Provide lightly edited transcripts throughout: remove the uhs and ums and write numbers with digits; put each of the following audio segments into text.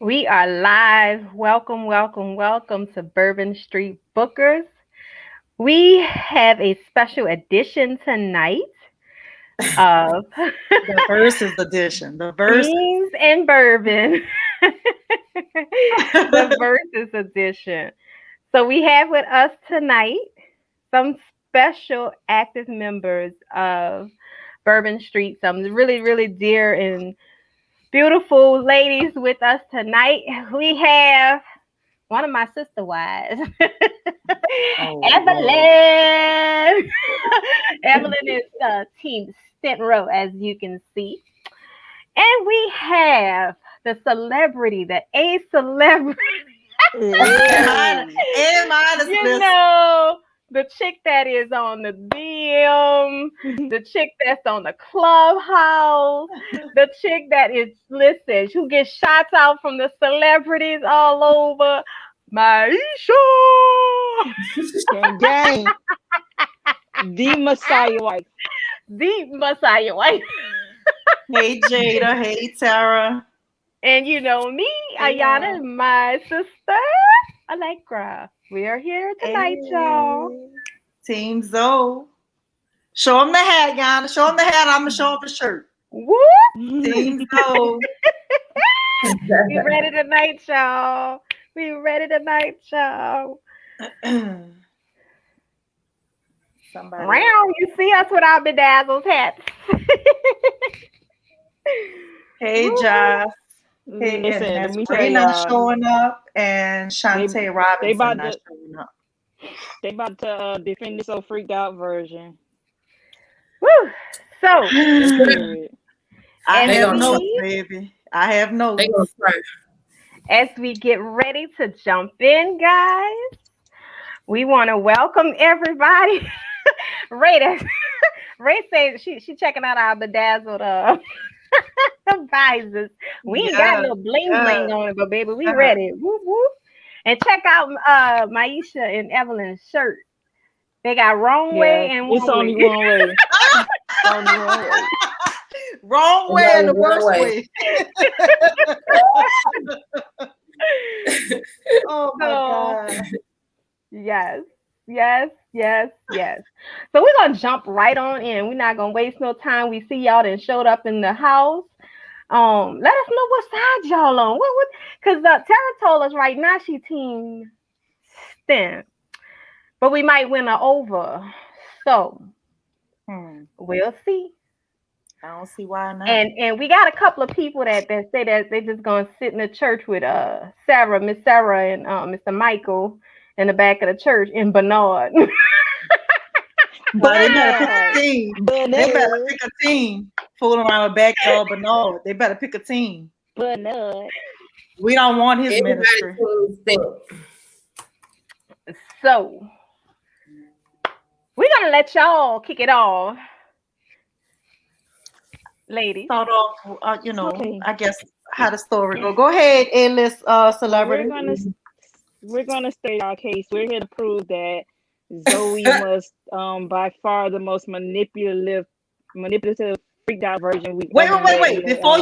We are live. Welcome, welcome, welcome to Bourbon Street Bookers. We have a special edition tonight of The versus edition. The versus. Beans and Bourbon. The versus edition. So we have with us tonight some special active members of Bourbon Street, some really, really dear and beautiful ladies with us tonight. We have one of my sister wives, Lord. Evelyn. Evelyn is Team Stent Row, as you can see. And we have the celebrity, the A celebrity. You know, the chick that is on the DM, the chick that's on the clubhouse, the chick that is, listen, who gets shots out from the celebrities all over. Miesha! Gang. The Messiah wife. The Messiah wife. Hey Jada, hey Tara. And you know me, Ayana, and my sister, Allegra. We are here tonight, y'all. Team Zoe. Show them the hat, Yana. Show them the hat. I'm going to show them the shirt. Woo! Team Zoe. We ready tonight, y'all. We ready tonight, y'all. Somebody. Round, you see us with our bedazzled hats. Hey Josh. Hey, Listen, and let me Ray tell not y'all, showing up, and Shantae Robinson not showing up. they about to defend this old freaked out version. Woo! So, Let's hear it. I And have we- notes, baby. I have notes. as we get ready to jump in, guys, we want to welcome everybody. Ray said she checking out our bedazzled visors. We ain't got no bling bling on it, but baby, we ready. Whoop whoop. And check out Miesha and Evelyn's shirt. They got wrong way and it's one only way. one way. Only one way. Wrong way and the worst way. Oh my God. Yes. So we're gonna jump right on in. We're not gonna waste no time. We see y'all that showed up in the house. Let us know what side y'all on. What? Because Tara told us right now she team Stent, but we might win her over. So we'll see. I don't see why not. And we got a couple of people that say that they just gonna sit in the church with Sarah, Miss Sarah, and Mr. Michael in the back of the church in Bernard. But they better pick a team. They better pick a team. Fooling around with backyard Bernard. They better pick a team. Bernard. We don't want his ministry. So we're gonna let y'all kick it off. Ladies. Start off, I guess how the story go. Go ahead, A-list celebrity. We're gonna state our case. We're here to prove that Zoe was by far the most manipulative freaked out version we Wait. met. Before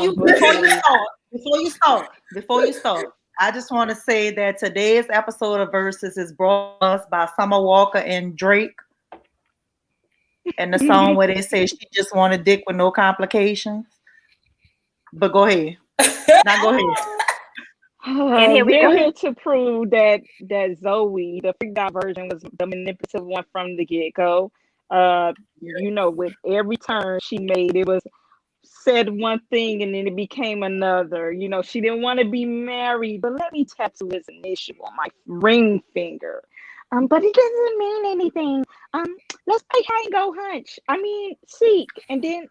you start, I just want to say that today's episode of Versus is brought to us by Summer Walker and Drake. And the song where they say she just wanted dick with no complications. But go ahead. Now go ahead. And here we're here to prove that Zoe, the freaked out version, was the manipulative one from the get-go. With every turn she made, it was said one thing and then it became another. She didn't want to be married, but let me tattoo his initial on my ring finger. But it doesn't mean anything. Let's play hide and go hunch. Seek, and then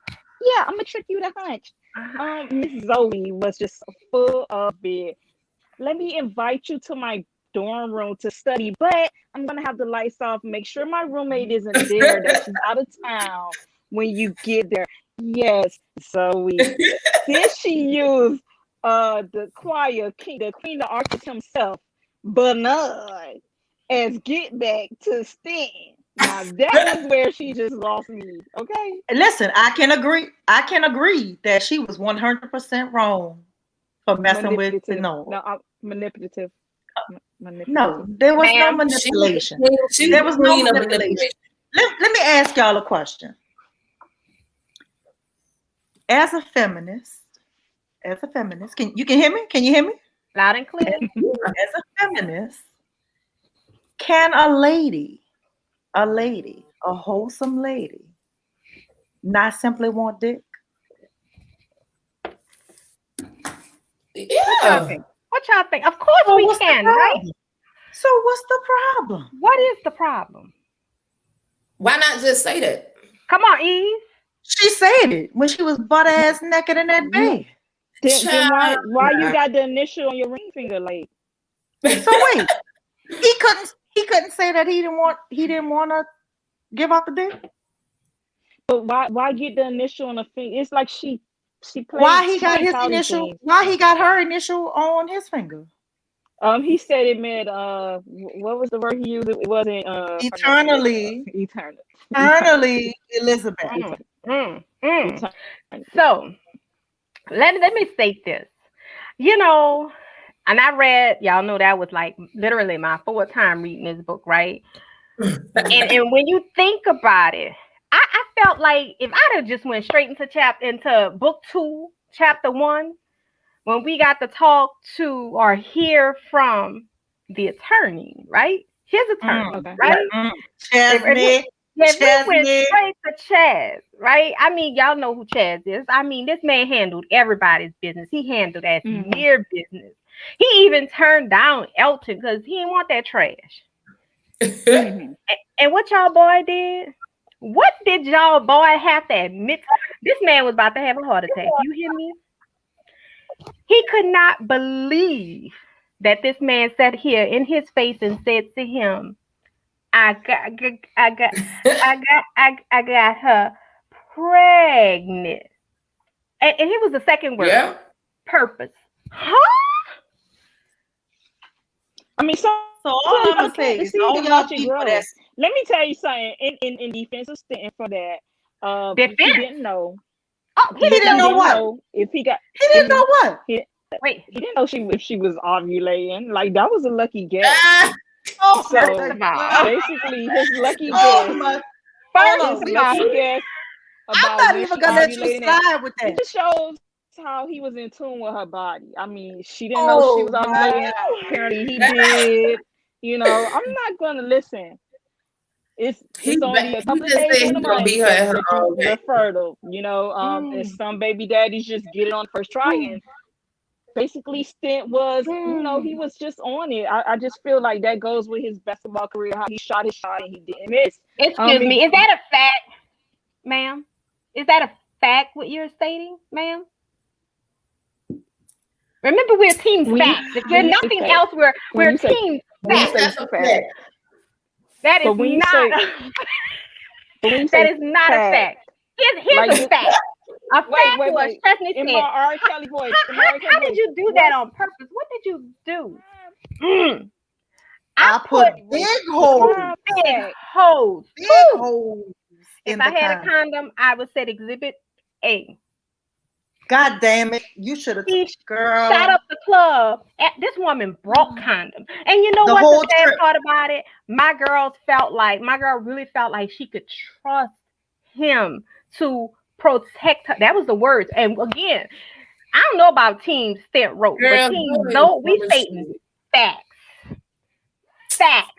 I'm gonna trick you to hunch. Miss Zoe was just full of it. Let me invite you to my dorm room to study, but I'm gonna have the lights off. Make sure my roommate isn't there. That she's out of town when you get there. Yes, Zoe. Then she used the choir king, the queen of artists himself, Bernard, as get back to Stent. Now that was where she just lost me. Okay. Listen, I can agree that she was 100% wrong. for messing with manipulative. no. No, I'm manipulative. No, there was no Ma'am, manipulation. She There was no queen of manipulation. Let me ask y'all a question. As a feminist, can you hear me? Can you hear me? loud and clear. As a feminist, can a lady, a wholesome lady, not simply want dick? Yeah. What y'all think? Of course So we what's the can, right? problem? So what's the problem? What is the problem? Why not just say that? Come on, Eve. She said it when she was butt ass naked in that bed. Then why you got the initial on your ring finger? Like, So wait, he couldn't say that he didn't want to give up the dick. but why get the initial on the finger? It's like she played. Why he got his Charlie initial? things. Why he got her initial on his finger? He said it meant what was the word he used? It wasn't Eternally Elizabeth. So let me state this. You know, and I read, y'all know that was like literally my 4th time reading this book, right? and when you think about it, I felt like if I'd have just went straight into book 2, chapter 1, when we got to talk to or hear from the attorney, right? His attorney, right? Chesney. If we went straight to Chaz, right? I mean, y'all know who Chaz is. I mean, this man handled everybody's business. He handled as near business. He even turned down Elton because he didn't want that trash. And what y'all boy did? What did y'all boy have to admit? This man was about to have a heart attack. You hear me? He could not believe that this man sat here in his face and said to him, I got her pregnant. And he was the second word. Yeah. Purpose. Huh? I mean, so all I'm gonna say is all y'all people that's. Let me tell you something. In defense of Stanton for that, he didn't know. Oh, he didn't know what? If he got, he didn't know what? He didn't know if she was ovulating. Like, that was a lucky guess. Oh, so basically, his lucky guess. Guess I'm not even gonna let you slide with that. It just shows how he was in tune with her body. I mean, she didn't know she was ovulating. Apparently, he did. You know, I'm not gonna listen. It's only a couple of days in the month that you're fertile. You know, and some baby daddies just get it on first try. And basically, Stent was, you know, he was just on it. I just feel like that goes with his basketball career. How he shot his shot and he didn't miss. Excuse me, is that a fact, ma'am? Is that a fact what you're stating, ma'am? Remember, we're team facts. If there's nothing else, we're team facts. That is not. That is not a fact. Here's a fact. A fact was Chesney said. In my R. Kelly voice. How did you do that on purpose? What did you do? I put big holes. Big holes. Big holes. If I had a condom, I would say Exhibit A. God damn it! You should have, girl. Shot up the club. This woman brought condoms, and you know what the sad part about it? My girl really felt like she could trust him to protect her. That was the words. And again, I don't know about Team Stent wrote, but Team Zoey, we stating facts. Facts.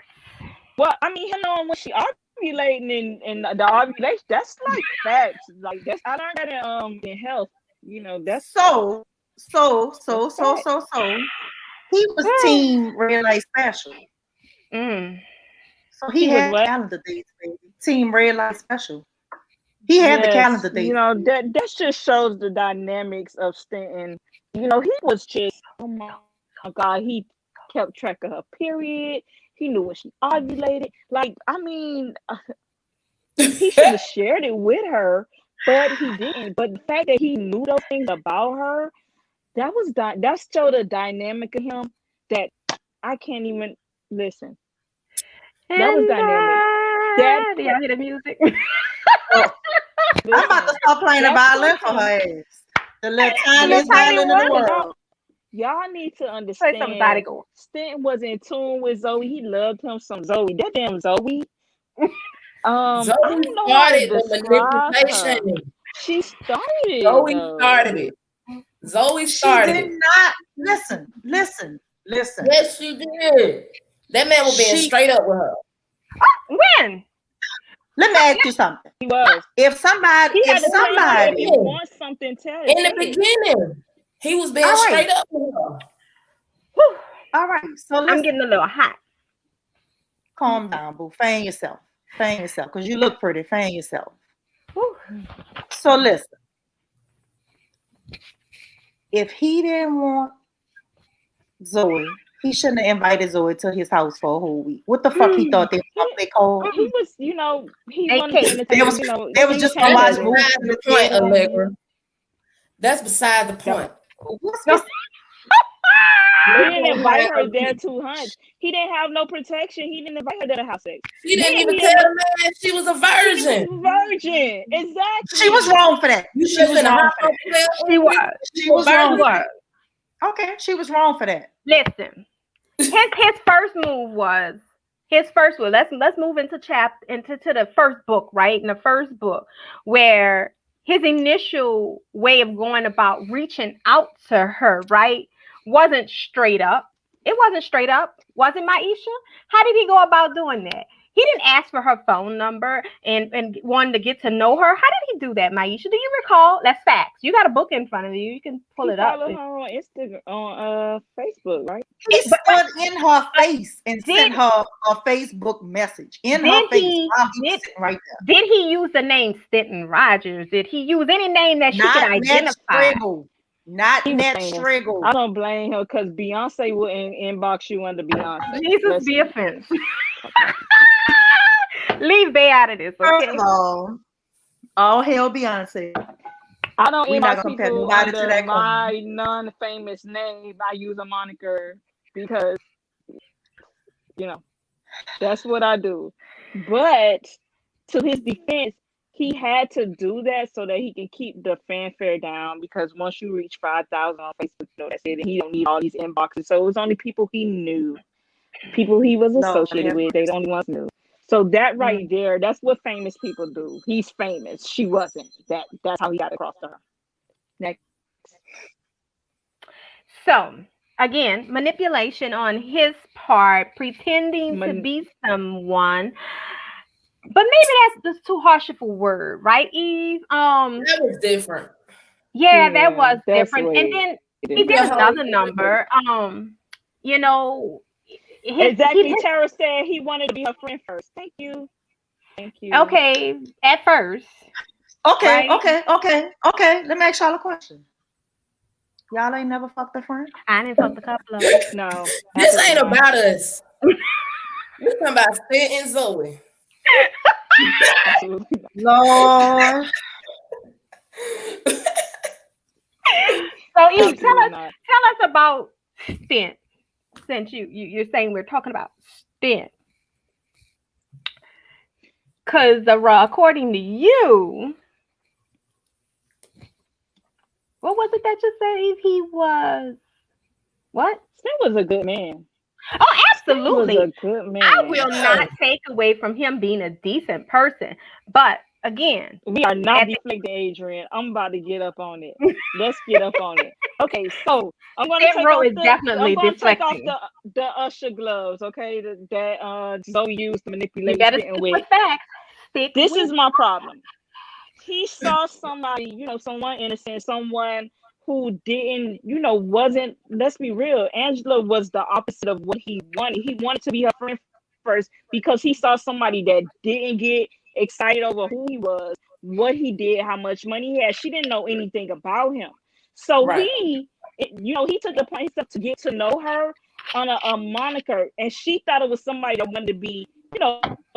Well, I mean, him knowing when she ovulating and the ovulation, that's like facts. Like, that's, I learned that in health. You know, that's so. He was Team Red Light Special. So he had calendar dates, baby. Team Red Light Special. He had the calendar dates. You know, that just shows the dynamics of Stanton. You know, he was just, oh my God, he kept track of her period. He knew when she ovulated. Like, I mean, he should have shared it with her. But he didn't. But the fact that he knew those things about her, that showed a dynamic of him that I can't even listen. That was dynamic. Do y'all hear the music? I'm about to start playing the violin for her ass. The little tiniest violin in the world. Y'all need to Say understand. something about it, go. Stent was in tune with Zoe. He loved him some Zoe. That damn Zoe. I Zoe don't know how to started the describe her. manipulation. She started. Zoe though. started it. Zoe She started did it. not listen. Yes, she did. That man was being She- straight up with her. When? Let me ask you something. He was. If somebody, He had to tell her, if somebody, you want something, tell it. In the beginning, he was being All right. straight up with her. Whew, all right, so I'm let's getting a little hot. calm down, boo. Fan yourself, because you look pretty. Fan yourself. Whew. So listen, if he didn't want Zoe, he shouldn't have invited Zoe to his house for a whole week. What the fuck he thought they called? He was, he They wanted to came. entertain, They was he just came gonna watch over. movies. Beside the point, Allegra. That's beside the point. What's He didn't invite her there to hunt. He didn't have no protection. He didn't invite her there to have sex. She didn't Then even he tell the man she was a virgin. She was virgin. Exactly. She was wrong for that. You She just was in a wrong hot for that. hotel. She was. She was wrong She for was. that. Okay, she was wrong for that. Listen, his first move was let's move into the first book, right? In the first book, where his initial way of going about reaching out to her, right, wasn't straight up. It wasn't straight up. Was it, Miesha? How did he go about doing that? He didn't ask for her phone number and wanted to get to know her. How did he do that, Miesha? Do you recall? That's facts. You got a book in front of you. You can pull it up. Follow her on Instagram, on Facebook, right? He stood in her face and sent her a Facebook message in her face while he was sitting right there. Did he use the name Stanton Rogers? Did he use any name that she could Not identify? Not He was Nat famous. Striggle. I don't blame her because Beyonce wouldn't inbox you under Beyonce. Jesus be offense. Leave Bay out of this, First okay? of all hail Beyonce. I don't We're not inbox gonna compare people nobody to under that my non-famous name. I use a moniker because, that's what I do. But to his defense, he had to do that so that he can keep the fanfare down, because once you reach 5,000 on Facebook, that's it. And he don't need all these inboxes. So it was only people he knew, people he was associated with. They the only ones knew. So that right there, that's what famous people do. He's famous. She wasn't. That's how he got across to her. Next. So again, manipulation on his part, pretending to be someone. But maybe that's just too harsh of a word, right, Eve? That was different. Yeah, that was different. Weird. And then he did another number. Exactly. Tara said he wanted to be her friend first. Thank you. Okay, at first. Okay, right? okay. Let me ask y'all a question. Y'all ain't never fucked a friend? I didn't fuck a couple of them. No. This ain't about us. This talking about Stent and Zoe. Lord. So Eve, tell us about Stent. Since you're saying we're talking about Stent. Because according to you, what was it that you said he was? What? Stent was a good man. Oh, absolutely. He was a good man. I will not take away from him being a decent person. But again, we are not deflecting, Adrian. I'm about to get up on it. Let's get up on it. Okay, so I'm going to take off the usher gloves, okay, that Zoe used to manipulate. You better stick with facts. This is my problem. He saw somebody, someone innocent, someone who didn't, wasn't, let's be real, Angela was the opposite of what he wanted. He wanted to be her friend first because he saw somebody that didn't get excited over who he was, what he did, how much money he had. She didn't know anything about him. So he took the point himself to get to know her on a moniker, and she thought it was somebody that wanted to be,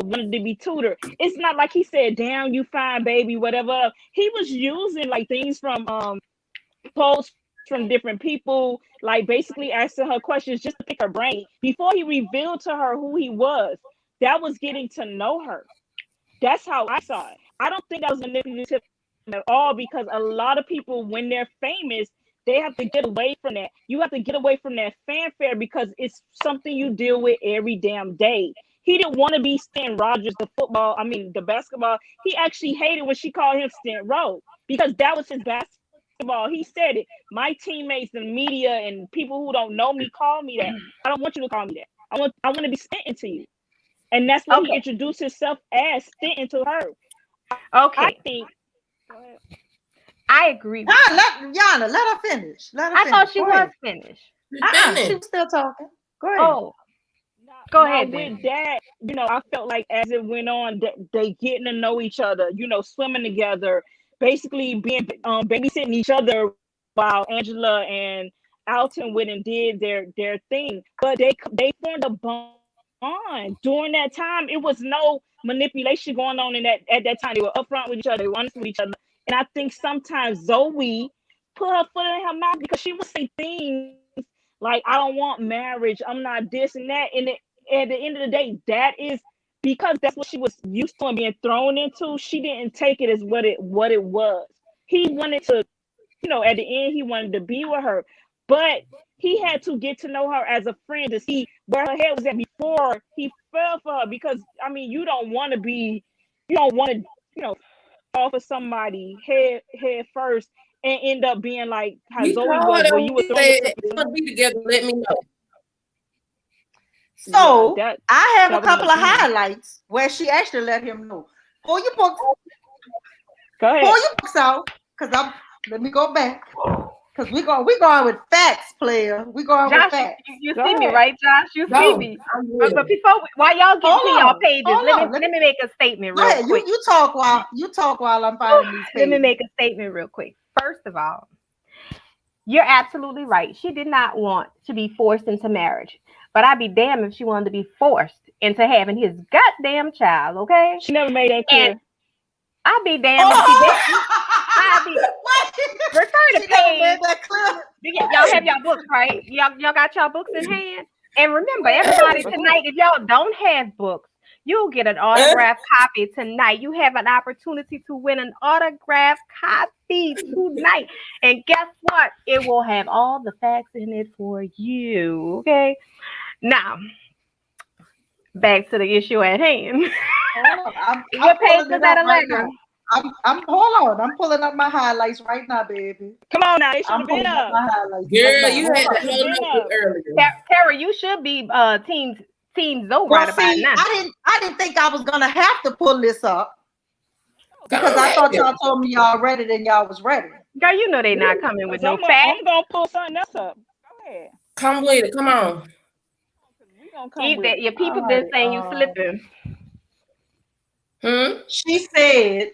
wanted to be tutored. It's not like he said, "Damn, you fine, baby," whatever. He was using like things from posts from different people, like basically asking her questions just to pick her brain before he revealed to her who he was. That was getting to know her. That's how I saw it. I don't think that was manipulative at all, because a lot of people, when they're famous, They have to get away from that. You have to get away from that fanfare because it's something you deal with every damn day. He didn't want to be Stan Rogers, the basketball. He actually hated when she called him Stent Rowe because that was his basketball. He said it. My teammates and media and people who don't know me call me that. I don't want you to call me that. I want to be Stanton to you. And that's what he introduced himself as, Stanton to her. Okay. I think. I agree. Yana, let her finish. I thought she was finished. She was still talking. Go ahead. Oh, go ahead. With that, I felt like as it went on, they getting to know each other. Swimming together, basically being babysitting each other while Angela and Alton went and did their thing. But they formed a bond during that time. It was no manipulation going on at that time. They were upfront with each other. They were honest with each other. And I think sometimes Zoey put her foot in her mouth because she would say things like, I don't want marriage. I'm not this and that. And at the end of the day, that is because that's what she was used to and being thrown into. She didn't take it as what it was. He wanted to, at the end, he wanted to be with her. But he had to get to know her as a friend to see where her head was at before he fell for her. Because, you don't want to, fall for somebody head first and end up being like how Zoey was, where you were throwing be together. Let me know. So I have a couple of highlights where she actually let him know. Pull your books. Go ahead. Pull your books out, let me go back. Because we going with facts, player. We going Josh, with facts. You see me, right, Josh? You see me. But before, while y'all get to y'all pages, let me make a statement real quick. You talk while I'm finding these pages. Let me make a statement real quick. First of all, you're absolutely right. She did not want to be forced into marriage. But I'd be damned if she wanted to be forced into having his goddamn child, okay? She never made that clear. And I'd be damned if she did. I'd be refer to page. Y'all have y'all books, right? Y'all got y'all books in hand. And remember, everybody tonight, if y'all don't have books, you'll get an autographed copy tonight. You have an opportunity to win an autographed copy tonight. And guess what? It will have all the facts in it for you. Okay. Now, back to the issue at hand. What page is that, Allegra? Hold on. I'm pulling up my highlights right now, baby. Come on now. They should have been up. Girl, you had to hold up earlier. Tara, you should be Team Zoey right about now. I didn't think I was gonna have to pull this up because I thought y'all told me y'all read it and y'all was ready. Girl, you know they not coming with no facts. I'm gonna pull something else up. Go ahead. Come with it. Come on. Your people been saying you slipping. She said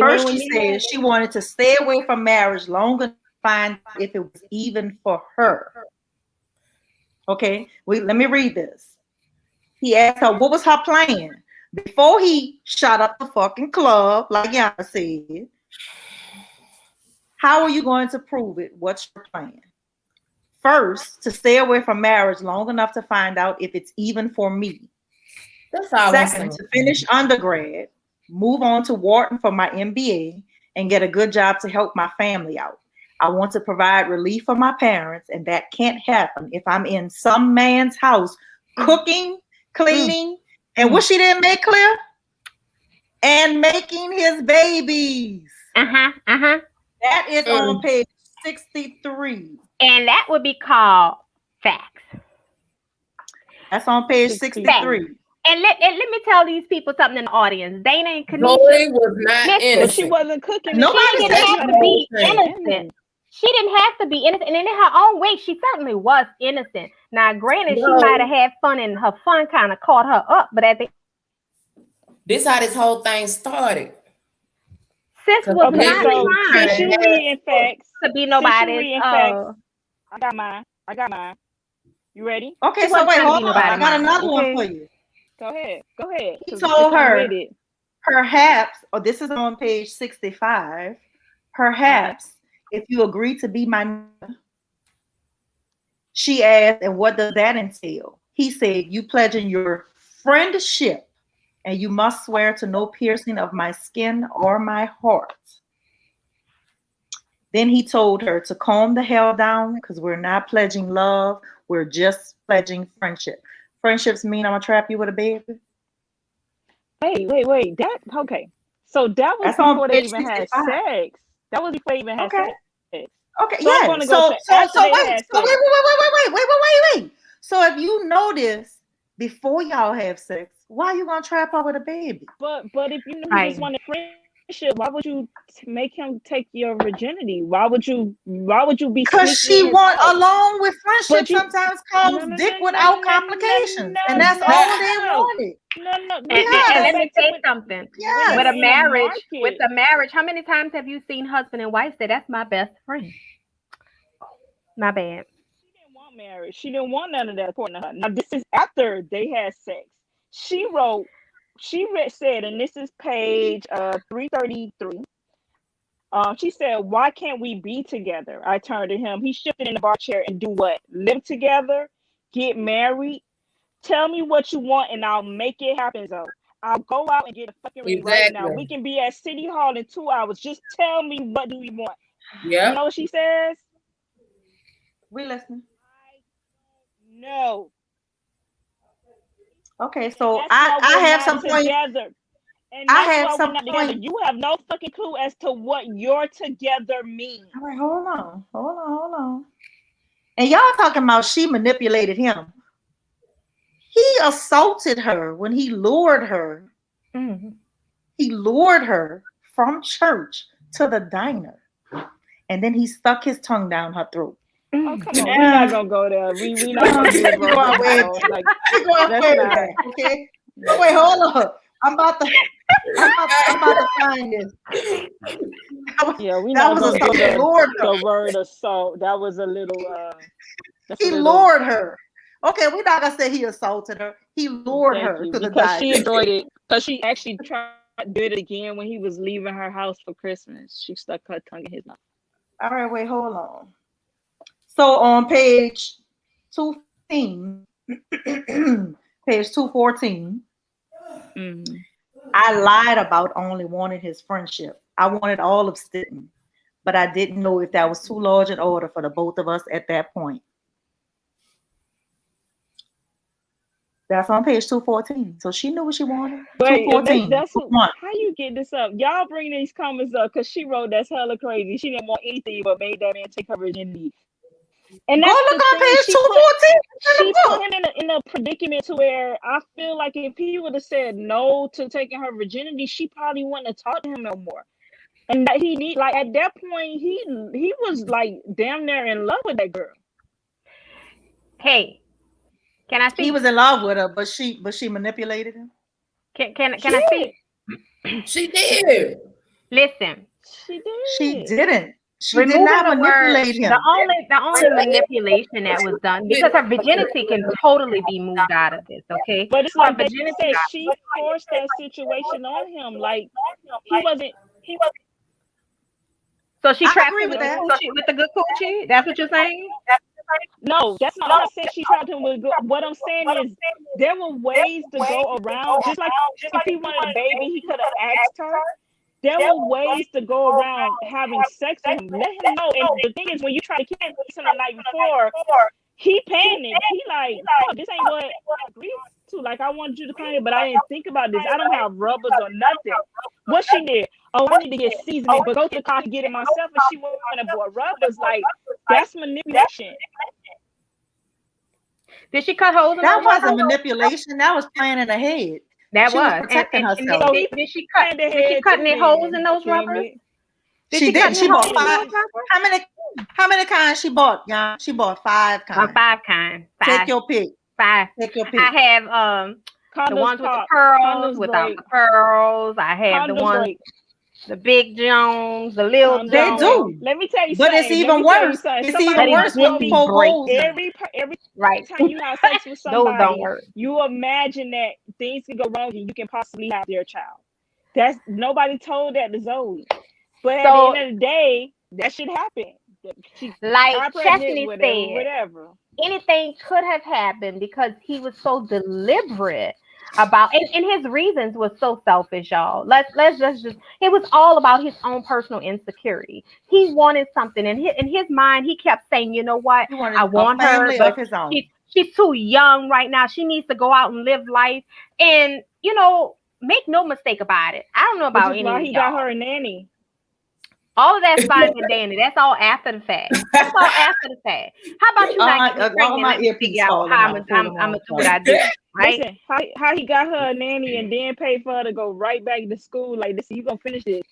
first she said she wanted to stay away from marriage long enough to find if it was even for her. Okay, let me read this. He asked her what was her plan before he shot up the fucking club, like Yana said. How are you going to prove it? What's your plan? First, to stay away from marriage long enough to find out if it's even for me. That's all. Second, to finish undergrad, move on to Wharton for my MBA, and get a good job to help my family out. I want to provide relief for my parents, and that can't happen if I'm in some man's house cooking, cleaning, and what she didn't make clear? And making his babies. That is on page 63. And that would be called facts. That's on page 63. And let me tell these people something in the audience. Dana and Kanisha. Zoey was not innocent. She wasn't cooking. Nobody didn't have to be innocent. She didn't have to be innocent. And in her own way, she certainly was innocent. Now, granted, she might have had fun and her fun kind of caught her up. But at the this how this whole thing started. Sis was not trying to be nobody's. I got mine. You ready? Okay, so wait, hold on. I got another one for you. Go ahead. He told her, perhaps, this is on page 65, perhaps, if you agree to be my neighbor. She asked, and what does that entail? He said, you pledging your friendship, and you must swear to no piercing of my skin or my heart. Then he told her to calm the hell down because we're not pledging love. We're just pledging friendship. Friendships mean I'm going to trap you with a baby. Wait. That okay. So that was That's on before they page even had 65. sex. That was before they even had Okay. sex. Okay, So I'm yeah. gonna go to after they had sex. Wait. So if you notice before y'all have sex, why you gonna trap her with a baby? But if you know he just wanted friendship, why would you make him take your virginity? Why would you be? Because she want along with friendship sometimes comes dick without complications, and that's all they wanted. No. And let me say something. Yes. With a marriage, how many times have you seen husband and wife say, "That's my best friend"? My bad. She didn't want marriage. She didn't want none of that important to her. Now this is after they had sex. She said, and this is page 333. She said, "Why can't we be together?" I turned to him. He shifted in the bar chair and do what? Live together? Get married? Tell me what you want and I'll make it happen, though. I'll go out and get a fucking ring right now. We can be at City Hall in 2 hours. Just tell me, what do we want? Yeah. You know what she says? We listening. No. Okay, so I have some points. And I have some points. You have no fucking clue as to what your together means. All right, hold on. And y'all talking about she manipulated him. He assaulted her when he lured her. Mm-hmm. He lured her from church to the diner. And then he stuck his tongue down her throat. Oh, come on. We're not going to go there. We're not going to do it. We're going there, okay? Wait, hold on. I'm about to find this. Yeah, we not going to do the word assault. That was a little... he lured her. Okay, we're not gonna say he assaulted her. He lured her to the diner. She enjoyed it. Because she actually tried to do it again when he was leaving her house for Christmas. She stuck her tongue in his mouth. All right, wait, hold on. So on page 214, page 214, I lied about only wanting his friendship. I wanted all of Stetton, but I didn't know if that was too large an order for the both of us at that point. That's on page 214. So she knew what she wanted. Wait, 214. How you get this up? Y'all bring these comments up because she wrote that's hella crazy. She didn't want anything but made that man take her virginity. And that's look on page 214. She put him in a predicament to where I feel like if he would have said no to taking her virginity, she probably wouldn't have talked to him no more. And that at that point he was like damn near in love with that girl. Hey. Can I speak? He was in love with her, but she manipulated him. Can I speak? She did. Listen. She didn't. She did not manipulate him. The only manipulation that was done, because her virginity can totally be moved out of this, okay? But it's like virginity. She forced that situation on him. Like he wasn't. So she trapped him with the good coochie. That's what you're saying? No, that's not what I said. She trapped him with good. What I'm saying is there were ways to go around. Just like if he wanted a baby, he could have asked her. There were ways to go around having sex with him. Let him know. And the thing is, when you try to kiss him the night before, he panicked. He like, oh, this ain't what I agreed to. Like, I wanted you to come here, but I didn't think about this. I don't have rubbers or nothing. What she did? Oh, I need to get seasoning, but go to the car to get it myself. And she went and bought rubbers. Like, that's manipulation. Did she cut holes in that? Wasn't manipulation. That was planning ahead. That she was protecting herself. Did she cut any holes in those rubbers? She did. She bought 5. How many kinds she bought? Yeah, she bought 5 kinds. 5 kinds. 5. Take your pick. 5. Take your pick. I have the ones with the pearls, without the pearls. I have the ones, the big Jones, the little Jones. They do. Let me tell you but something. It's even worse. It's even worse when you poke holes. Every time you have sex with somebody, you imagine that things can go wrong and you can possibly have their child. That's nobody told that to Zoey. But at the end of the day, that should happen. Like Stephanie said, whatever. Anything could have happened because he was so deliberate about, and his reasons was so selfish, y'all. Let's just it was all about his own personal insecurity. He wanted something in his mind. He kept saying, you know what, I want her, but she's too young right now. She needs to go out and live life. And you know, make no mistake about it. I don't know about any of he y'all. got her a nanny. All of that's fine and dandy. That's all after the fact. That's all after the fact. How about you not get pregnant and figure out how I'm gonna do what I do, right? Listen, how he got her a nanny and then paid for her to go right back to school? Like, this, you gonna finish this?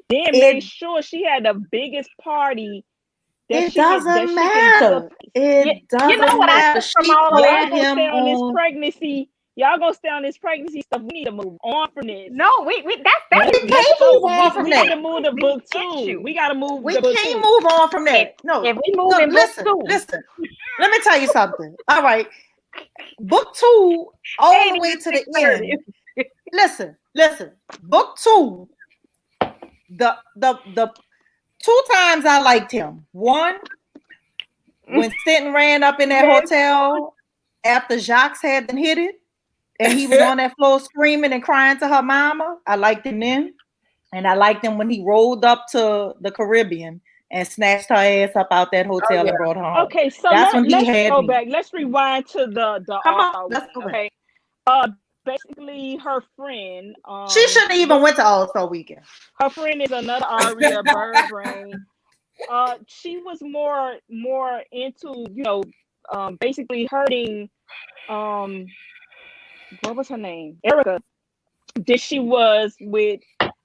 Then made sure she had the biggest party. It doesn't matter. It doesn't matter. You know what I took from all of that? Y'all gonna stay on this pregnancy. Y'all gonna stay on this pregnancy stuff. We need to move on from this. No, that's we can't move on from that. We need to move the book 2. We gotta move. We can't move on from that. No, if we move in book 2. Listen. Let me tell you something. All right, book 2 all the way to the end. Listen. Book 2. The 2 times I liked him. One, when Stanton ran up in that hotel after Jacques had been hit it. And he was on that floor screaming and crying to her mama. I liked him then. And I liked him when he rolled up to the Caribbean and snatched her ass up out that hotel and brought her home. Okay, so let's go back. Let's rewind to the Come on, let's go back. Basically, her friend. She shouldn't even went to All-Star Weekend. Her friend is another Aria Bourbon. She was more into, you know, basically hurting what was her name? Erica. That she was with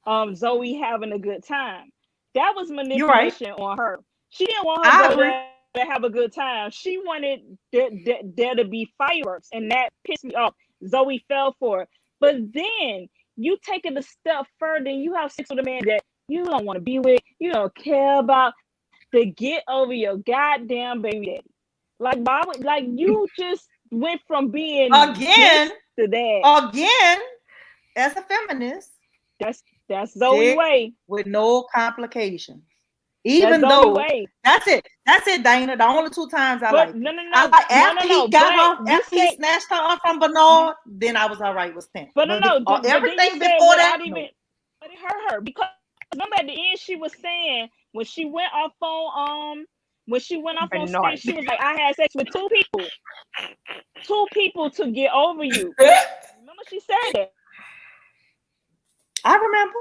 Zoey having a good time. That was manipulation on her. She didn't want her to have a good time. She wanted there to be fireworks, and that pissed me off. Zoey fell for it. But then you take it a step further and you have sex with a man that you don't want to be with, you don't care about, to get over your goddamn baby daddy. Like, why would, like, you just went from being again to that again as a feminist. That's Zoe way with no complications. Even though that's it, Dana. The only 2 times I like. After he snatched her up from Bernard, then I was all right with Stent. But everything before that, but it hurt her because remember at the end she was saying when she went off on Stent, she was like, I had sex with 2 people to get over you. Remember she said that. I remember.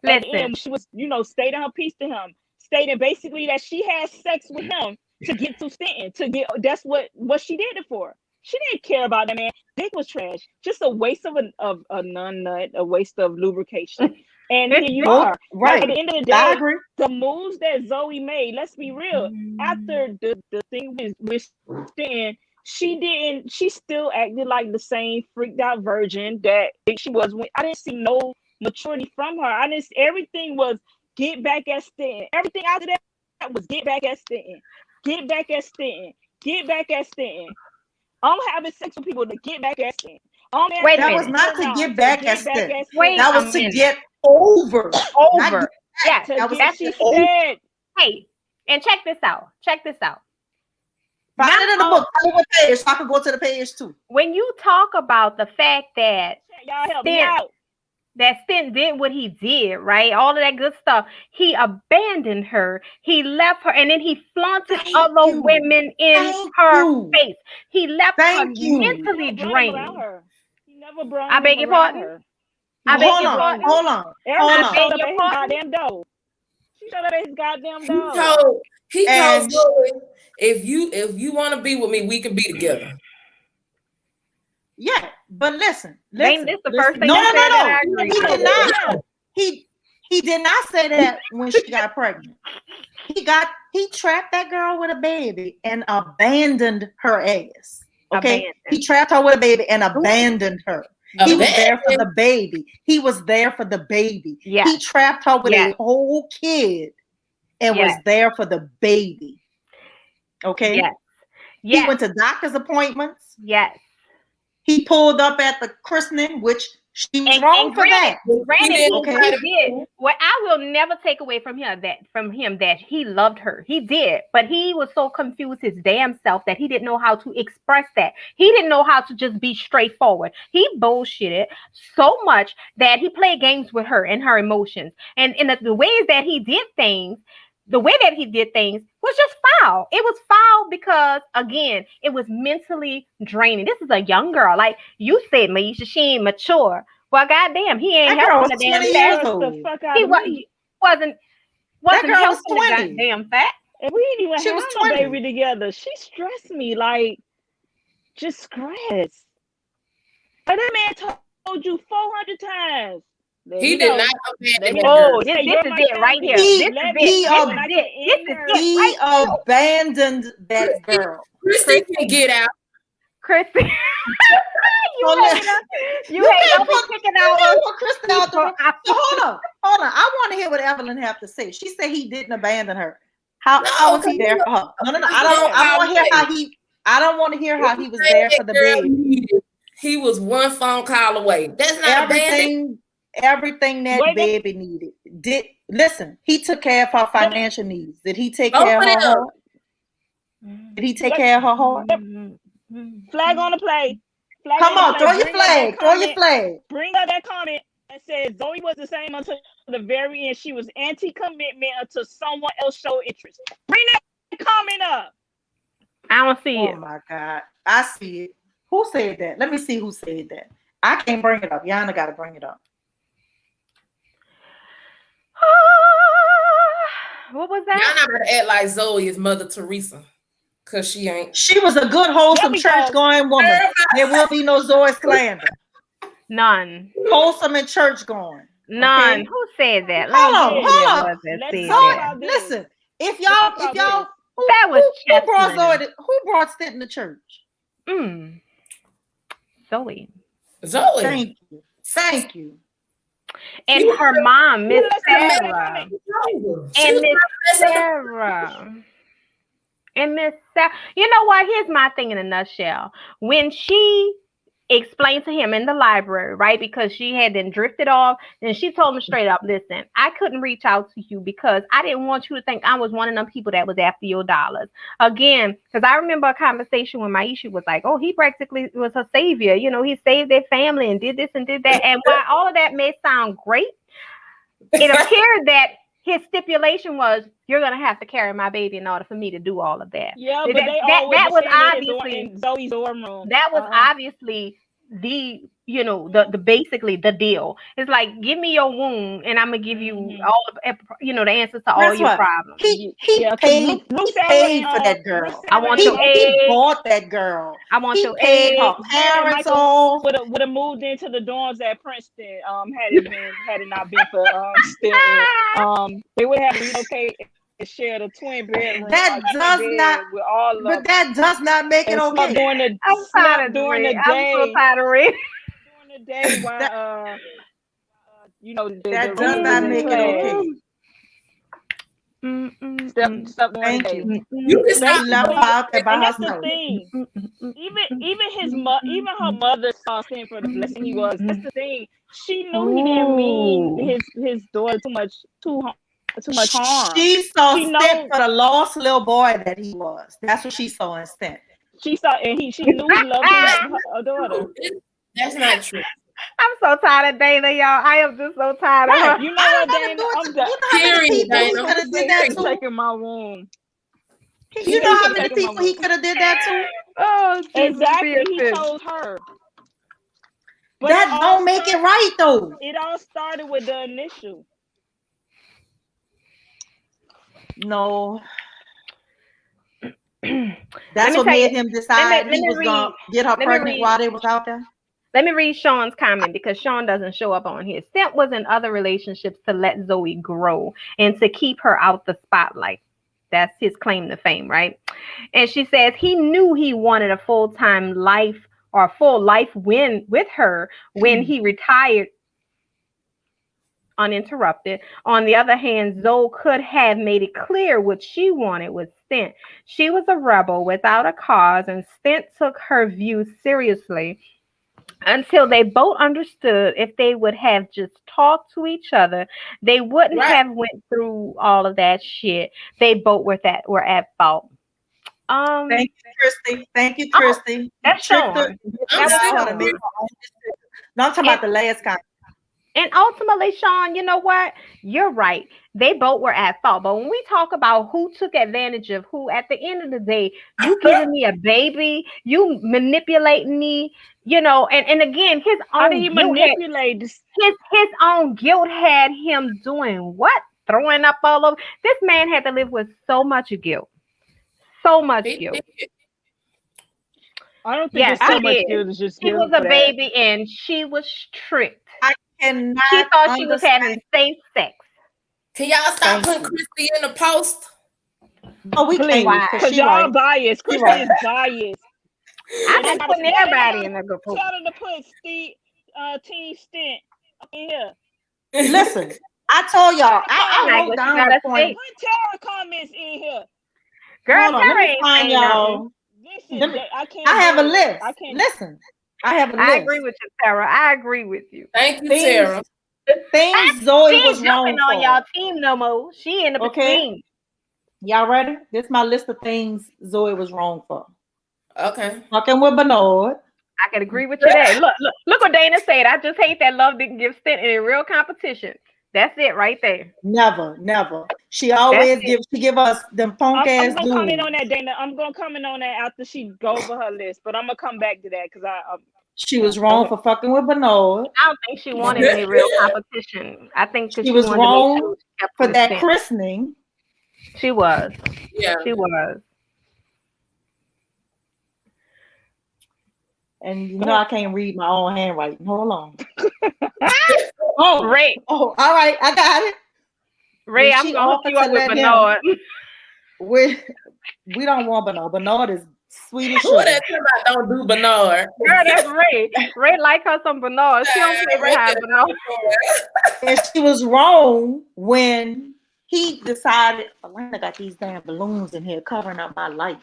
Listen, she was, you know, stating her piece to him, stating basically that she had sex with him to get to Stanton, that's what she did it for. She didn't care about that man. Dick was trash. Just a waste of a nun-nut, a waste of lubrication. And here you are. Right. At the end of the day, the moves that Zoe made, let's be real, after the thing with Stanton, she still acted like the same freaked out virgin that she was when I didn't see no maturity from her. Everything was get back at Stanton. Everything after that was get back at Stanton. Get back at Stanton. Get back at Stanton. I'm having sex with people to get back at Stanton. Wait, that was not to get back at Stanton. That was to get over. Yeah, that's what she said. Hey, and check this out. Find it in the book. Tell me what page so I can go to the page too. When you talk about the fact that y'all help me out. That Stent did what he did, right? All of that good stuff. He abandoned her. He left her, and then he flaunted other women in her face. He left her mentally drained. He never brought I beg your pardon? Hold on. Goddamn dough. She showed up at his goddamn dough. He told Zoe, if you want to be with me, we can be together. Yeah, but listen. Ain't this the first thing no. He did not say that when she got pregnant. He trapped that girl with a baby and abandoned her ass. Okay, he trapped her with a baby and abandoned her. He was there for the baby. Yeah. He trapped her with a whole kid and was there for the baby. Okay. Yes. He went to doctor's appointments. Yes. He pulled up at the christening, which She was wrong for that. Granted, Okay. he did. What I will never take away from him that he loved her. He did, but he was so confused his damn self that he didn't know how to express that. He didn't know how to just be straightforward. He bullshitted so much that he played games with her and her emotions. And in the ways that he did things, the way that he did things was just foul. It was foul because, again, it was mentally draining. This is a young girl. Like you said, Miesha, she ain't mature. Well, goddamn, he ain't helping the damn fact. He wasn't helping the goddamn fact. And we didn't even have no 20. baby together. She stressed me, like, just stressed. But that man told you 400 times. He did not abandon her. Oh, this is it right here. He abandoned that girl. Chrissy can get out. Chrissy. You hate picking out Chrissy out the room. So hold on. I want to hear what Evelyn have to say. She said he didn't abandon her. How was he there for her? No. I don't want to hear how he was there for the baby. He was one phone call away. That's not everything that baby needed. Listen, he took care of her financial needs. Did he take care of her heart? Did he take care of her heart? Flag on the play. Come on, throw your flag. Throw your flag. Bring up that comment that said Zoe was the same until the very end. She was anti-commitment until someone else showed interest. Bring that comment up. I don't see it. Oh my God. I see it. Who said that? Let me see who said that. I can't bring it up. Yana got to bring it up. What was that? Y'all not gonna act like Zoe is Mother Teresa, cause she ain't. She was a good, wholesome, church-going woman. There will be no Zoe slander. None. Wholesome and church-going. None. Okay? Who said that? Hold on. Listen, if y'all, who brought Stent to church? Zoe. Thank you. And her mom, Miss Sarah. And Miss Sarah. You know what? Here's my thing in a nutshell. When she explained to him in the library, right? Because she had then drifted off, and she told me straight up, listen, I couldn't reach out to you because I didn't want you to think I was one of them people that was after your dollars. Again, because I remember a conversation when Miesha was like, oh, he practically was her savior. You know, he saved their family and did this and did that. And while all of that may sound great, it appeared that his stipulation was, you're going to have to carry my baby in order for me to do all of that. Yeah, but that was obviously in Zoe's dorm room. That was obviously the basically the deal. It's like, give me your womb and I'm gonna give you all the answers to all your problems. He paid for that girl. I want your aid. He bought that girl. I want your aid. aid. Her parents all would have moved into the dorms at Princeton. Had it not been for Stent. They would have relocated. Shared a twin bedroom. That does not make it okay. I'm tired of during the day. I'm so tired of reading. During the day, while that does not make it okay. Stop doing Thank it. You can stop out there by that's the thing. Even her mother saw him for the blessing he was. That's the thing. She knew he didn't mean his daughter too much harm. She saw Stent for the lost little boy that he was. That's what she saw in Stent. She saw, and she knew he loved her daughter. That's not true. I'm so tired of Dana, y'all. I am just so tired of her. You know what, Dana? I'm Dana. Taking my womb. You know how many people he could have did that to? Oh, exactly. He told her. But that don't make it right, though. It all started with the initial. No. That's what made him decide he was going to get her pregnant while they was out there. Let me read Sean's comment because Sean doesn't show up on here. Stent was in other relationships to let Zoe grow and to keep her out the spotlight. That's his claim to fame, right? And she says he knew he wanted a full-time life or a full life with her when he retired uninterrupted. On the other hand, Zoe could have made it clear what she wanted with Stent. She was a rebel without a cause, and Stent took her views seriously. until they both understood if they would have just talked to each other, they wouldn't Right. have went through all of that shit. They both were at fault. Thank you, Christy. Thank you, Oh, Christy. You that's tricked her. Sean. You I'm That was allowed her to serious. make Sean. her own decision. No, I'm talking And about the last comment. and ultimately, Sean, you know what? You're right. They both were at fault. But when we talk about who took advantage of who, at the end of the day, you giving me a baby, you manipulating me, and again, How did he manipulate this? his own guilt had him doing what? Throwing up all over. This man had to live with so much guilt. So much He guilt. did. I don't think Yes, it's so he much did. guilt. It's just She was guilt a for that. baby and she was tricked. I She cannot thought she was having understand. safe sex. Can y'all stop Thank putting you. Christy in the post? No, we Please, can't because because she y'all right. biased. She Christy right. is biased. I'm And I just gotta putting tell them everybody in a good tell pool. them to put Steve, Team Stent up in here. Listen, I told y'all, I Like wrote what you down the gotta point. say. Put Tara comments in here. Girl, Hold on, let Tara me ain't find saying nothing. y'all. Listen, Let me, I can't. I have a do it. list. I can't. Listen, I have a I list. agree with you, Tara. I agree with you. Thank you, Things, Tara. things She Zoe ain't was jumping wrong on y'all for. team no more. She in the Okay, between. y'all ready? This is my list of things Zoe was wrong for. Okay. Fucking with Bernard. I can agree with you there. Look what Dana said. I just hate that Love didn't give Stint any real competition. That's it right there. Never, never. She That's always it. give us them punk I'm ass gonna comment dudes. on that, Dana. I'm gonna comment on that after she go over her list, but I'm gonna come back to that because She was wrong for fucking with Bernard. I don't think she wanted any real competition. I think because She she was wanted to make sure wrong she kept for with that Stint. christening. She was. Yeah. She was. And you know I can't read my own handwriting. Hold on. Oh, Ray, all right, I got it. Ray, When I'm she gonna hook offered you to up with let him, Bernard. we don't want Bernard. Bernard is sweet as Who sugar. that talking about don't do Bernard? Girl, that's Ray. Ray like her some Bernard. She don't play Right behind there. Bernard. And she was wrong when he decided. Elena got these damn balloons in here covering up my light.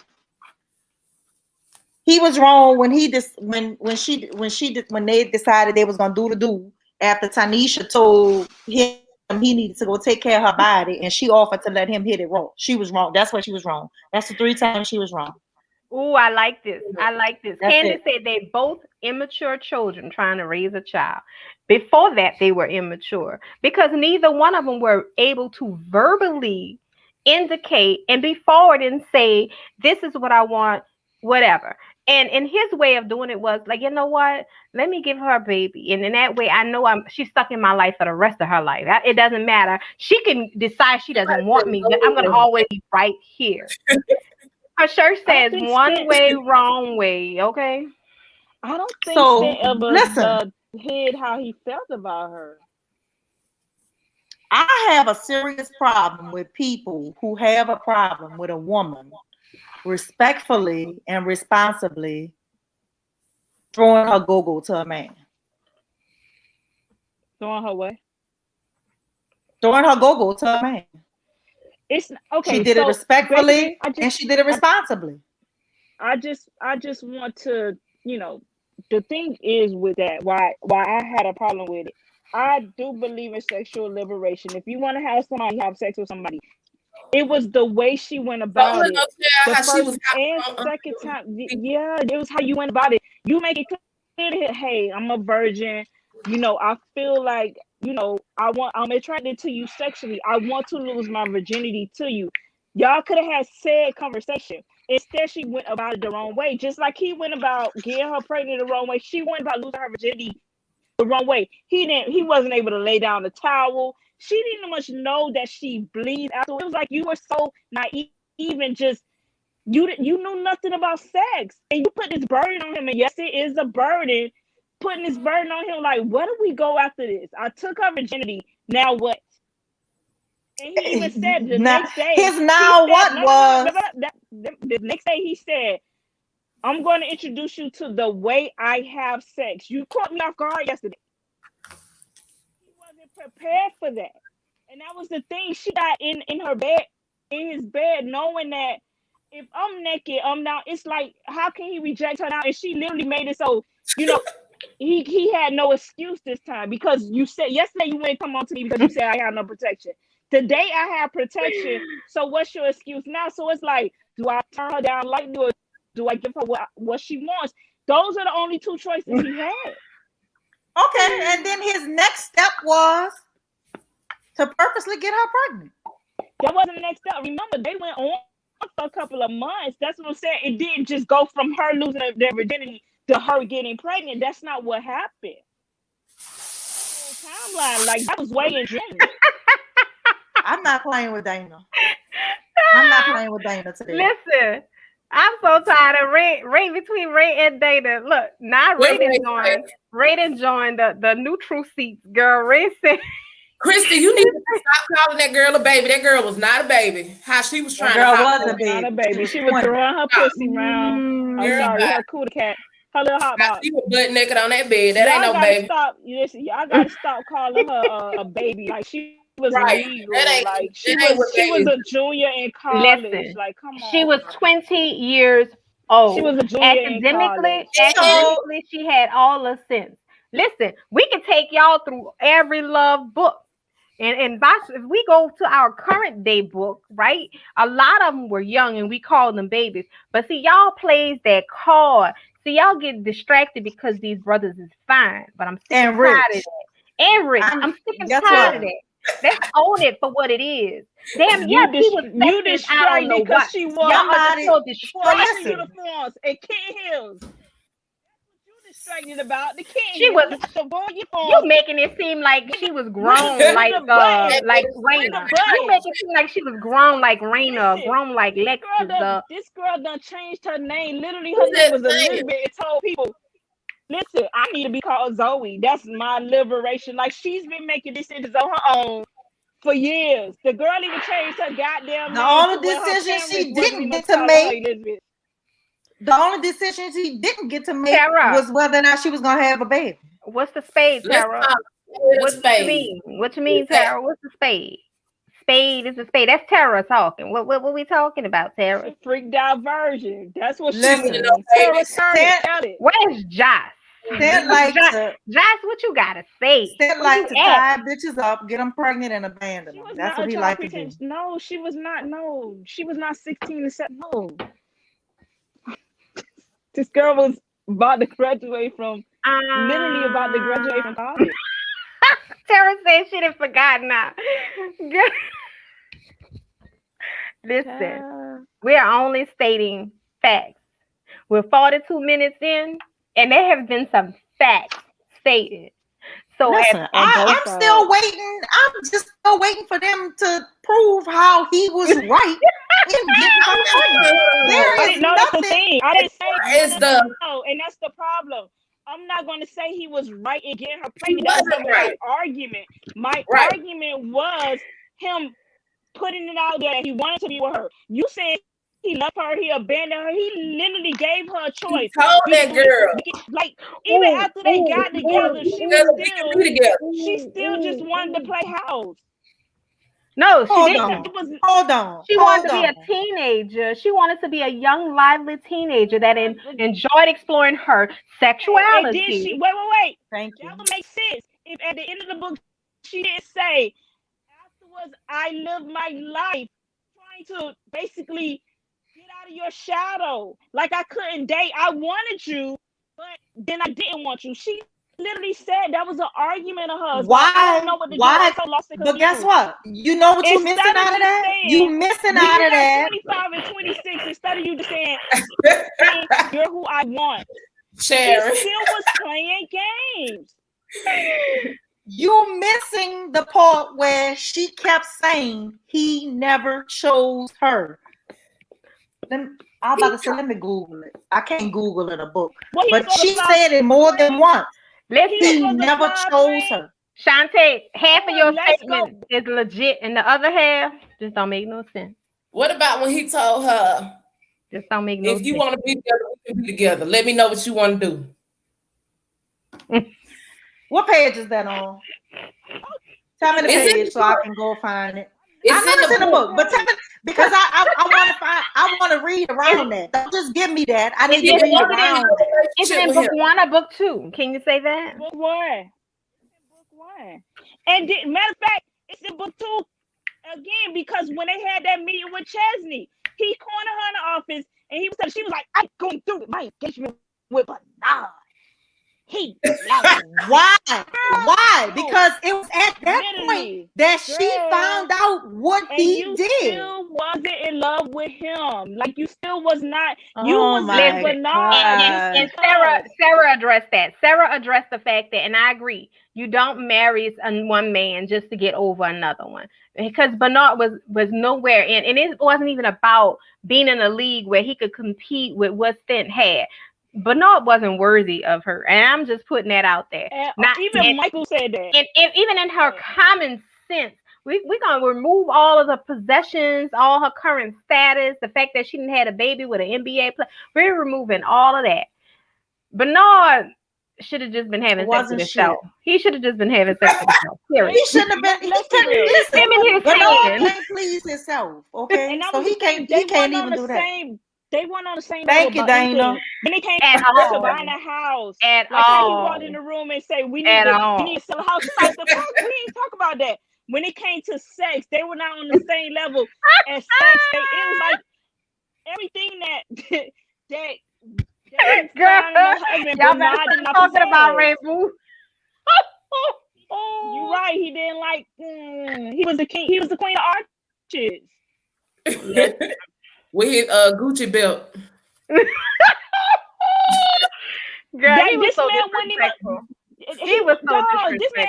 He was wrong when when they decided they was gonna do the do after Tanisha told him he needed to go take care of her body and she offered to let him hit it raw. She was wrong. That's what she was wrong. That's the 3 times she was wrong. Ooh, I like this. I like this. That's Candace said they both immature children trying to raise a child. Before that, they were immature because neither one of them were able to verbally indicate and be forward and say, "This is what I want," whatever. And his way of doing it was like, you know what? Let me give her a baby, and in that way, I know she's stuck in my life for the rest of her life. It doesn't matter. She can decide she doesn't want me, but I'm gonna always be right here. Her shirt I don't says think one Stent. way, wrong way. Okay. I don't think So Stent ever listen, hid how he felt about her. I have a serious problem with people who have a problem with a woman respectfully and responsibly throwing her go-go to a man. Throwing her way. Throwing her go-go to a man. It's okay. She did it So respectfully basically, and she did it responsibly. I just want to, the thing is with that, why I had a problem with it. I do believe in sexual liberation. If you want to have somebody have sex with somebody, it was the way she went about it. The How she was first and second time, yeah, it was how you went about it. You make it clear to her, hey, I'm a virgin. I feel like, I'm attracted to you sexually. I want to lose my virginity to you. Y'all could have had said conversation. Instead, she went about it the wrong way. Just like he went about getting her pregnant the wrong way. She went about losing her virginity the wrong way. He wasn't able to lay down the towel. She didn't much know that she bleeds afterwards. It was like you were so naive and just you knew nothing about sex. And you put this burden on him. And yes, it is a burden. Putting this burden on him, like, where do we go after this? I took her virginity. Now what? And he even said the next day. His now what was? The next day he said, I'm going to introduce you to the way I have sex. You caught me off guard yesterday. He wasn't prepared for that. And that was the thing. She got in her bed, in his bed, knowing that if I'm naked, I'm not. It's like, how can he reject her now? And she literally made it so, he had no excuse this time because you said yesterday you wouldn't come on to me because you said I have no protection. Today I have protection. So what's your excuse now? So it's like, do I turn her down lightly or do I give her what she wants? Those are the only two choices he had. Okay, and then his next step was to purposely get her pregnant. That wasn't the next step. Remember, they went on for a couple of months. That's what I'm saying. It didn't just go from her losing their virginity to her getting pregnant. That's not what happened. Timeline, like that was way in June. I'm not playing with Dana. I'm not playing with Dana today. Listen, I'm so tired of Ray between Ray and Dana. Look, now Ray done joined the neutral seats, girl. Ray said, Christy, you need to stop calling that girl a baby. That girl was not a baby. How she was trying girl to was hot a baby. Not a baby. She was throwing her pussy around. Her cootie cat. Her little hot box. She was butt naked on that bed. That ain't no baby. Y'all gotta stop calling her a baby. Like she was legal. Like she was a junior in college. Listen, like come on. She was 20 years old. She was a junior in college. Academically, she had all the sense. Listen, we can take y'all through every love book. And if we go to our current day book, right? A lot of them were young and we call them babies. But see, y'all plays that card. See, y'all get distracted because these brothers is fine. But I'm sick and tired of that. And rich. I'm sick and tired of that. Let's own it for what it is. Damn, you distracted because she was so distracted. Uniforms and Kitten Hills. Distracted about the king. She was. You making it seem like she was grown, like Raina. You make it seem like she was grown, like Raina, grown like Lexus. This girl done changed her name. Literally, her name was Elizabeth. It told people, "Listen, I need to be called Zoe. That's my liberation." Like she's been making decisions on her own for years. The girl even changed her goddamn name. The only decision she didn't get to make. The only decision she didn't get to make was whether or not she was gonna have a baby. What's the spade, Tara? What you mean? What you mean, Tara? What's the spade? Spade is a spade. That's Tara talking. What we talking about, Tara? Freak diversion. That's what she means. Where's Josh? Josh, what you gotta say? Stent like to tie bitches up, get them pregnant, and abandon them. That's what he like to do. No, she was not. No, she was not 16 to 7. No. This girl was about to graduate from literally about to graduate from college. Tara said she didn't forgot now. Listen, we are only stating facts. We're 42 minutes in, and there have been some facts stated. So listen, I'm still waiting. I'm just still waiting for them to prove how he was right. There is no, that's the thing. I didn't say no, and that's the problem. I'm not going to say he was right in getting her pregnant. That wasn't my argument. My argument was him putting it out there that he wanted to be with her. You said he loved her, he abandoned her. He literally gave her a choice. He told that girl. Like, even after they got together, she still just wanted to play house. No, she didn't. Hold on. She wanted to be a teenager. She wanted to be a young, lively teenager that enjoyed exploring her sexuality. And then wait. Thank you. That would make sense if at the end of the book she didn't say, afterwards I lived my life trying to basically get out of your shadow. Like I couldn't date. I wanted you, but then I didn't want you. She literally said that was an argument of hers. Why? I don't know what to do. I'm so lost in but guess what? You know what you're missing out of that? You missing out of that. 25 and 26, instead of you just saying, you're who I want. Sharon. She still was playing games. You're missing the part where she kept saying he never chose her. I'm about to say, let me Google it. I can't Google it in a book. But she said it more than once. He never chose her. Shantae, half of your statement is legit, and the other half just don't make no sense. What about when he told her, just don't make no sense. If you want to be together, we can be together. Let me know what you want to do. What page is that on? Tell me the page so I can go find it. It's in the book. But Because I want to read around that. Don't just give me that. I need to read around that. It's in book 1 or book 2. Can you say that? Book 1. And matter of fact, it's in book 2 again, because when they had that meeting with Chesney, he cornered her in the office and she was like, I'm going through my engagement with Bernard. Why? Because it was at that point that she found out what he did. You still wasn't in love with him. Like, you still was not. You Oh was with Bernard. And Sarah addressed that. Sarah addressed the fact that, and I agree, you don't marry one man just to get over another one. Because Bernard was nowhere in, and it wasn't even about being in a league where he could compete with what Stent had. Bernard wasn't worthy of her, and I'm just putting that out there. Even Michael said that. And even in her common sense, we're gonna remove all of the possessions, all her current status, the fact that she didn't had a baby with an NBA player. We're removing all of that. Bernard should have just been having sex with himself. He should have just been having sex with himself. Period. He shouldn't have been. Bernard can't please himself. Okay, and so he can't even do that. They weren't on the same Thank you, Dana. Then they came to buying a house. Like how he walked in the room and say, we need to sell a house. Like, the fuck, we didn't talk about that. When it came to sex, they were not on the same level as sex. It was like everything that girl, y'all better stop talking about Red Bull. You're right. He didn't like. He was the king. He was the queen of arches. With his Gucci belt. Girl, he was so disrespectful. He was so disrespectful. This man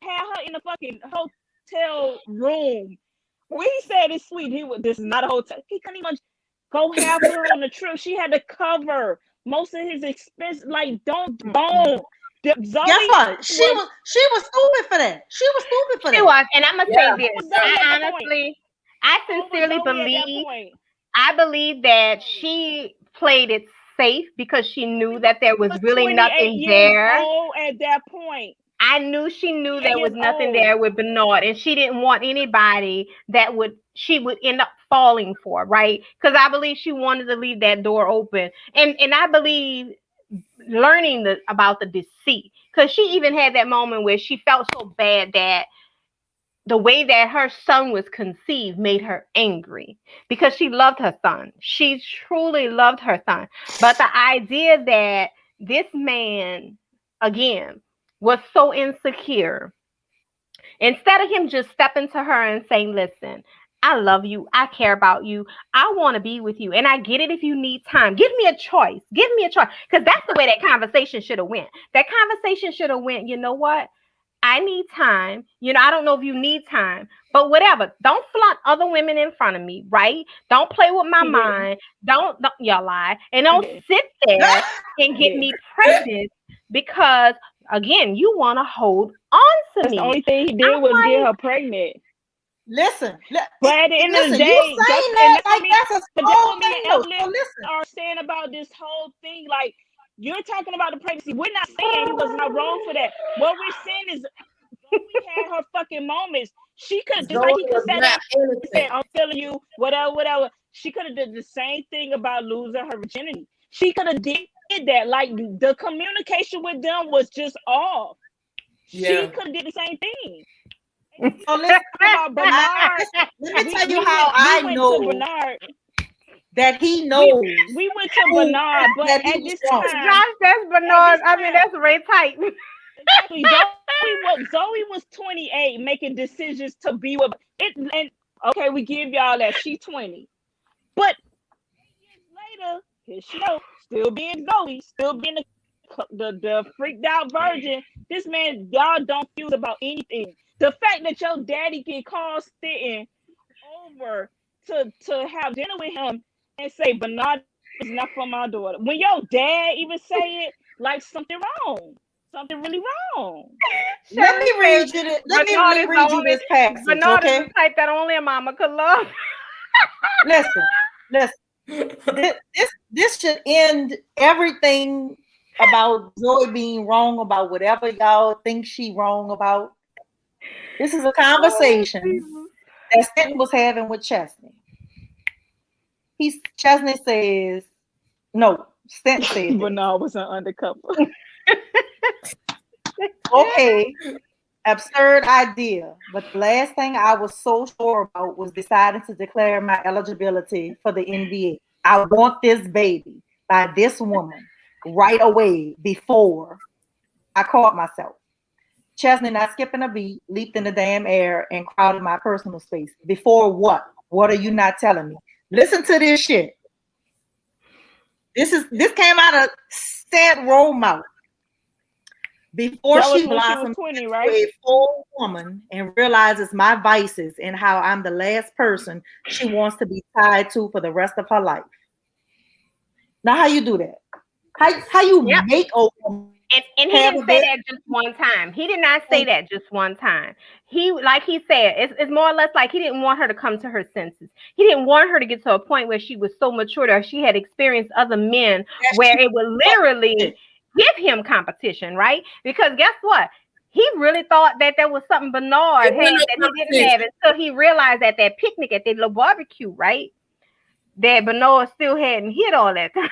had her in the fucking hotel room. When he said it's sweet, this is not a hotel. He couldn't even go have her on the trip. She had to cover most of his expense. Like, don't. Guess what? She was stupid for that. She was, and I'm gonna say this. I sincerely believe. I believe that she played it safe because she knew that there was really nothing there. At that point, I knew she knew there was nothing there with Bernard, and she didn't want anybody that she would end up falling for, right? Because I believe she wanted to leave that door open, and I believe learning about the deceit, because she even had that moment where she felt so bad that the way that her son was conceived made her angry because she loved her son. She truly loved her son. But the idea that this man, again, was so insecure, instead of him just stepping to her and saying, listen, I love you. I care about you. I want to be with you. And I get it if you need time. Give me a choice. Because that's the way that conversation should have went. That conversation should have went, you know what? I need time. I don't know if you need time, but whatever. Don't flaunt other women in front of me, right? Don't play with my mind. Don't y'all lie. And don't sit there and get me pregnant because, again, you want to hold on to me. The only thing he did was get her pregnant. Listen. But at the end of the day, you saying that like that's a small thing. Evelyn are saying about this whole thing, like, you're talking about the pregnancy. We're not saying he was not wrong for that. What we're saying is we had her fucking moments. She could just like he could say, I'm feeling you, whatever. She could have did the same thing about losing her virginity. She could have did that. Like, the communication with them was just off. Yeah. She could have did the same thing. So let's talk about Bernard. Let me tell you how I know Bernard. That he knows. We went to Bernard, but at this time, Josh, that's Bernard. I mean, that's Ray Tight. Exactly. Zoey was 28, making decisions to be with it. And okay, we give y'all that she's 20, but years later, here she goes, still being Zoey, still being the freaked out virgin. This man, y'all don't feel about anything. The fact that your daddy can call Stanton over to have dinner with him and say, Bernard is not for my daughter. When your dad even say it, like something wrong. Something really wrong. Let me read you this passage. Bernard is the type that only a mama could love. Listen. This should end everything about Zoey being wrong about whatever y'all think she wrong about. This is a conversation that Stanton was having with Chesney. Chesney says, no, Stent said But this. no, it was an undercover. Okay, absurd idea. But the last thing I was so sure about was deciding to declare my eligibility for the NBA. I want this baby by this woman right away before I caught myself. Chesney, not skipping a beat, leaped in the damn air and crowded my personal space. Before what? What are you not telling me? Listen to this shit. This came out of Stent Roll mouth. Before she blossomed 20, right? Into a full woman and realizes my vices and how I'm the last person she wants to be tied to for the rest of her life. Now, how you do that? How you make a woman? And he didn't say that just one time. He did not say that just one time. He, like he said, it's more or less like he didn't want her to come to her senses. He didn't want her to get to a point where she was so mature that she had experienced other men where it would literally give him competition, right? Because guess what? He really thought that there was something Bernard had that he didn't have until he realized at that picnic at that little barbecue, right? That Bernard still hadn't hit all that time.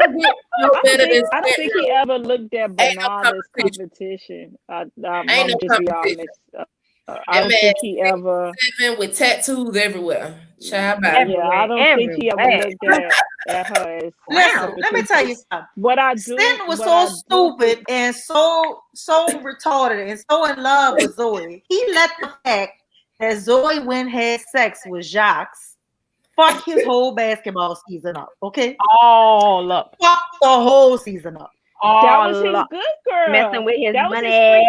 I don't think he ever looked at Bernard as competition. I'm just be honest. I don't think he ever. With tattoos everywhere. Child, I don't think he ever looked at her as. Listen, let me tell you something. What I do. Stent was so stupid and so retarded and so in love with Zoey. He let the fact that Zoey went and had sex with Jacques fuck his whole basketball season up, okay? All up. Fuck the whole season up. That was his good girl. Messing with his money.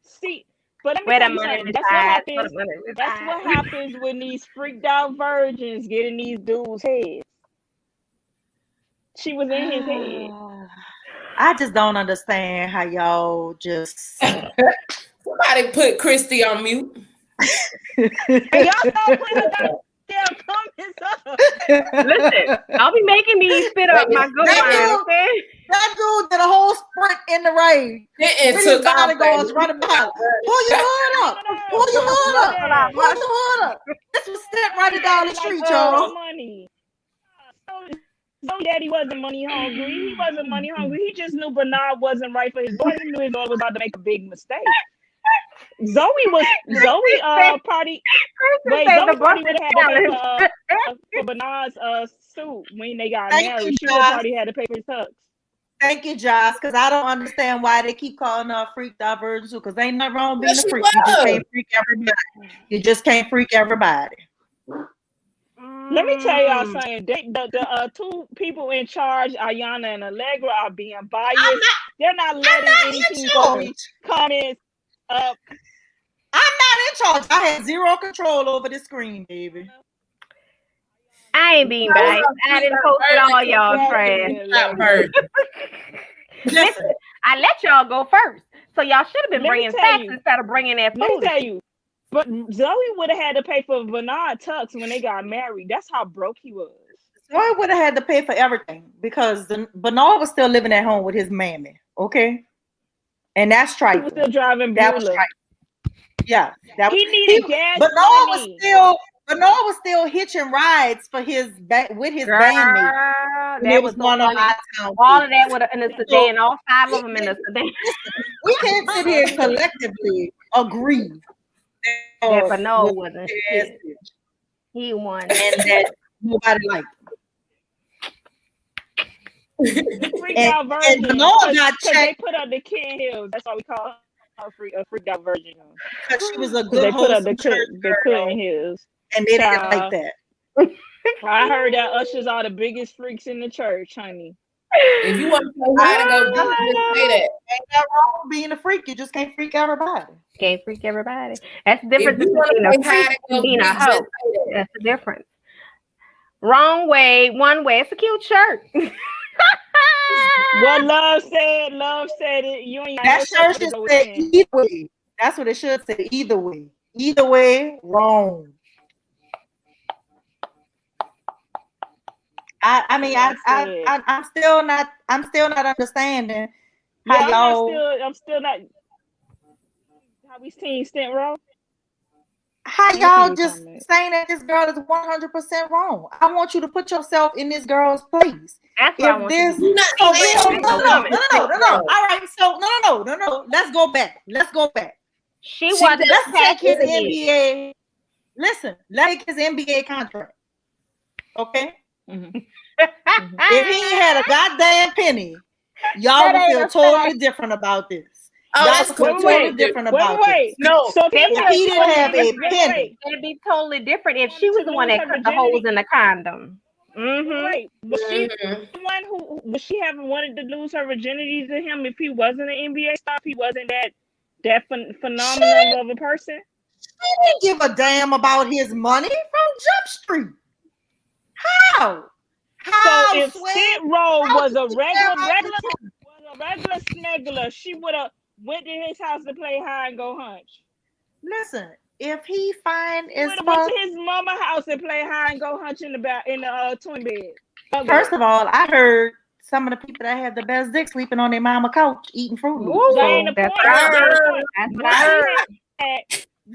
See, but let me tell you something. That's what happens. That's what happens when these freaked out virgins get in these dudes' heads. She was in his head. I just don't understand how y'all just. Somebody put Christy on mute. Hey, y'all don't put her down. Listen, I'll be making me spit up my good wine, okay? That dude did a whole sprint in the rain. It took bodyguards running behind. Pull your hood up. Pull your hood up. Pull your hood up. This was Stent right down the street, y'all. Money. So daddy wasn't money hungry. He wasn't money hungry. He just knew Bernard wasn't right for his boy. He knew his boy was about to make a big mistake. Zoey party. Wait, Zoey party would have had to pay for Bernard's suit when they got married. She would party had to pay for his tux. Thank you, Josh, because I don't understand why they keep calling her a freak diversion too. Because ain't nothing wrong being a freak. You just can't freak everybody. You just can't freak everybody. Let me tell y'all something. The two people in charge, Ayana and Allegra, are being biased. They're not letting anything comments up. I'm not in charge. I had zero control over the screen, baby. I ain't being biased. I didn't post it all y'all trash. Listen, I let y'all go first. So y'all should have been bringing facts instead of bringing that food. Let me tell you. But Zoey would have had to pay for Bernard tux when they got married. That's how broke he was. Zoey would have had to pay for everything because Bernard was still living at home with his mammy. Okay. And that's trifling. He was still driving that was trifling. Yeah. He needed gas Bernard was still hitching rides for his with his bandmate. That was one on all of that with in a sedan, all five of them in a sedan. We can't sit here and collectively agree that Bernard wasn't shit. He won, and that nobody liked him. And Bernard got checked. They put up the Ken Hills. That's why we call her a freaked out virgin. Because she was a good host. They put up the Ken Hills. And they didn't like that. I heard that ushers are the biggest freaks in the church, honey. If you want to know how to go, just say that. Ain't that wrong with being a freak? You just can't freak everybody. Can't freak everybody. That's the difference between a freak and being a host. That's the difference. Wrong way, one way. It's a cute shirt. Well, Love said it. You ain't that shirt should say either way. That's what it should say. Either way. Either way, wrong. I'm still not understanding how y'all. I'm still not. How we seen Stent Row? How y'all just saying that this girl is 100% wrong? I want you to put yourself in this girl's place. That's what I want you to do. No. All right, so no. Let's go back. She wasn't. Let's take his NBA. Listen, let's take his NBA contract. Okay. Mm-hmm. If he had a goddamn penny, y'all would feel totally different about this. Oh, that's totally different about this. No, so if he didn't have a penny, it'd be totally different if she was the one that cut the holes in the condom. Mm-hmm. Right. Was she the one who was she having wanted to lose her virginity to him if he wasn't an NBA star? If he wasn't that phenomenal of a person? She didn't give a damn about his money from Jump Street. How? So if Stent Zoey was a regular smuggler, she would have went to his house to play hide and go hunch. Listen, if he find as fuck, went to his mama house and play hide and go hunch in the twin bed. First of all, I heard some of the people that have the best dick sleeping on their mama couch eating Fruit Loops. That's what I heard.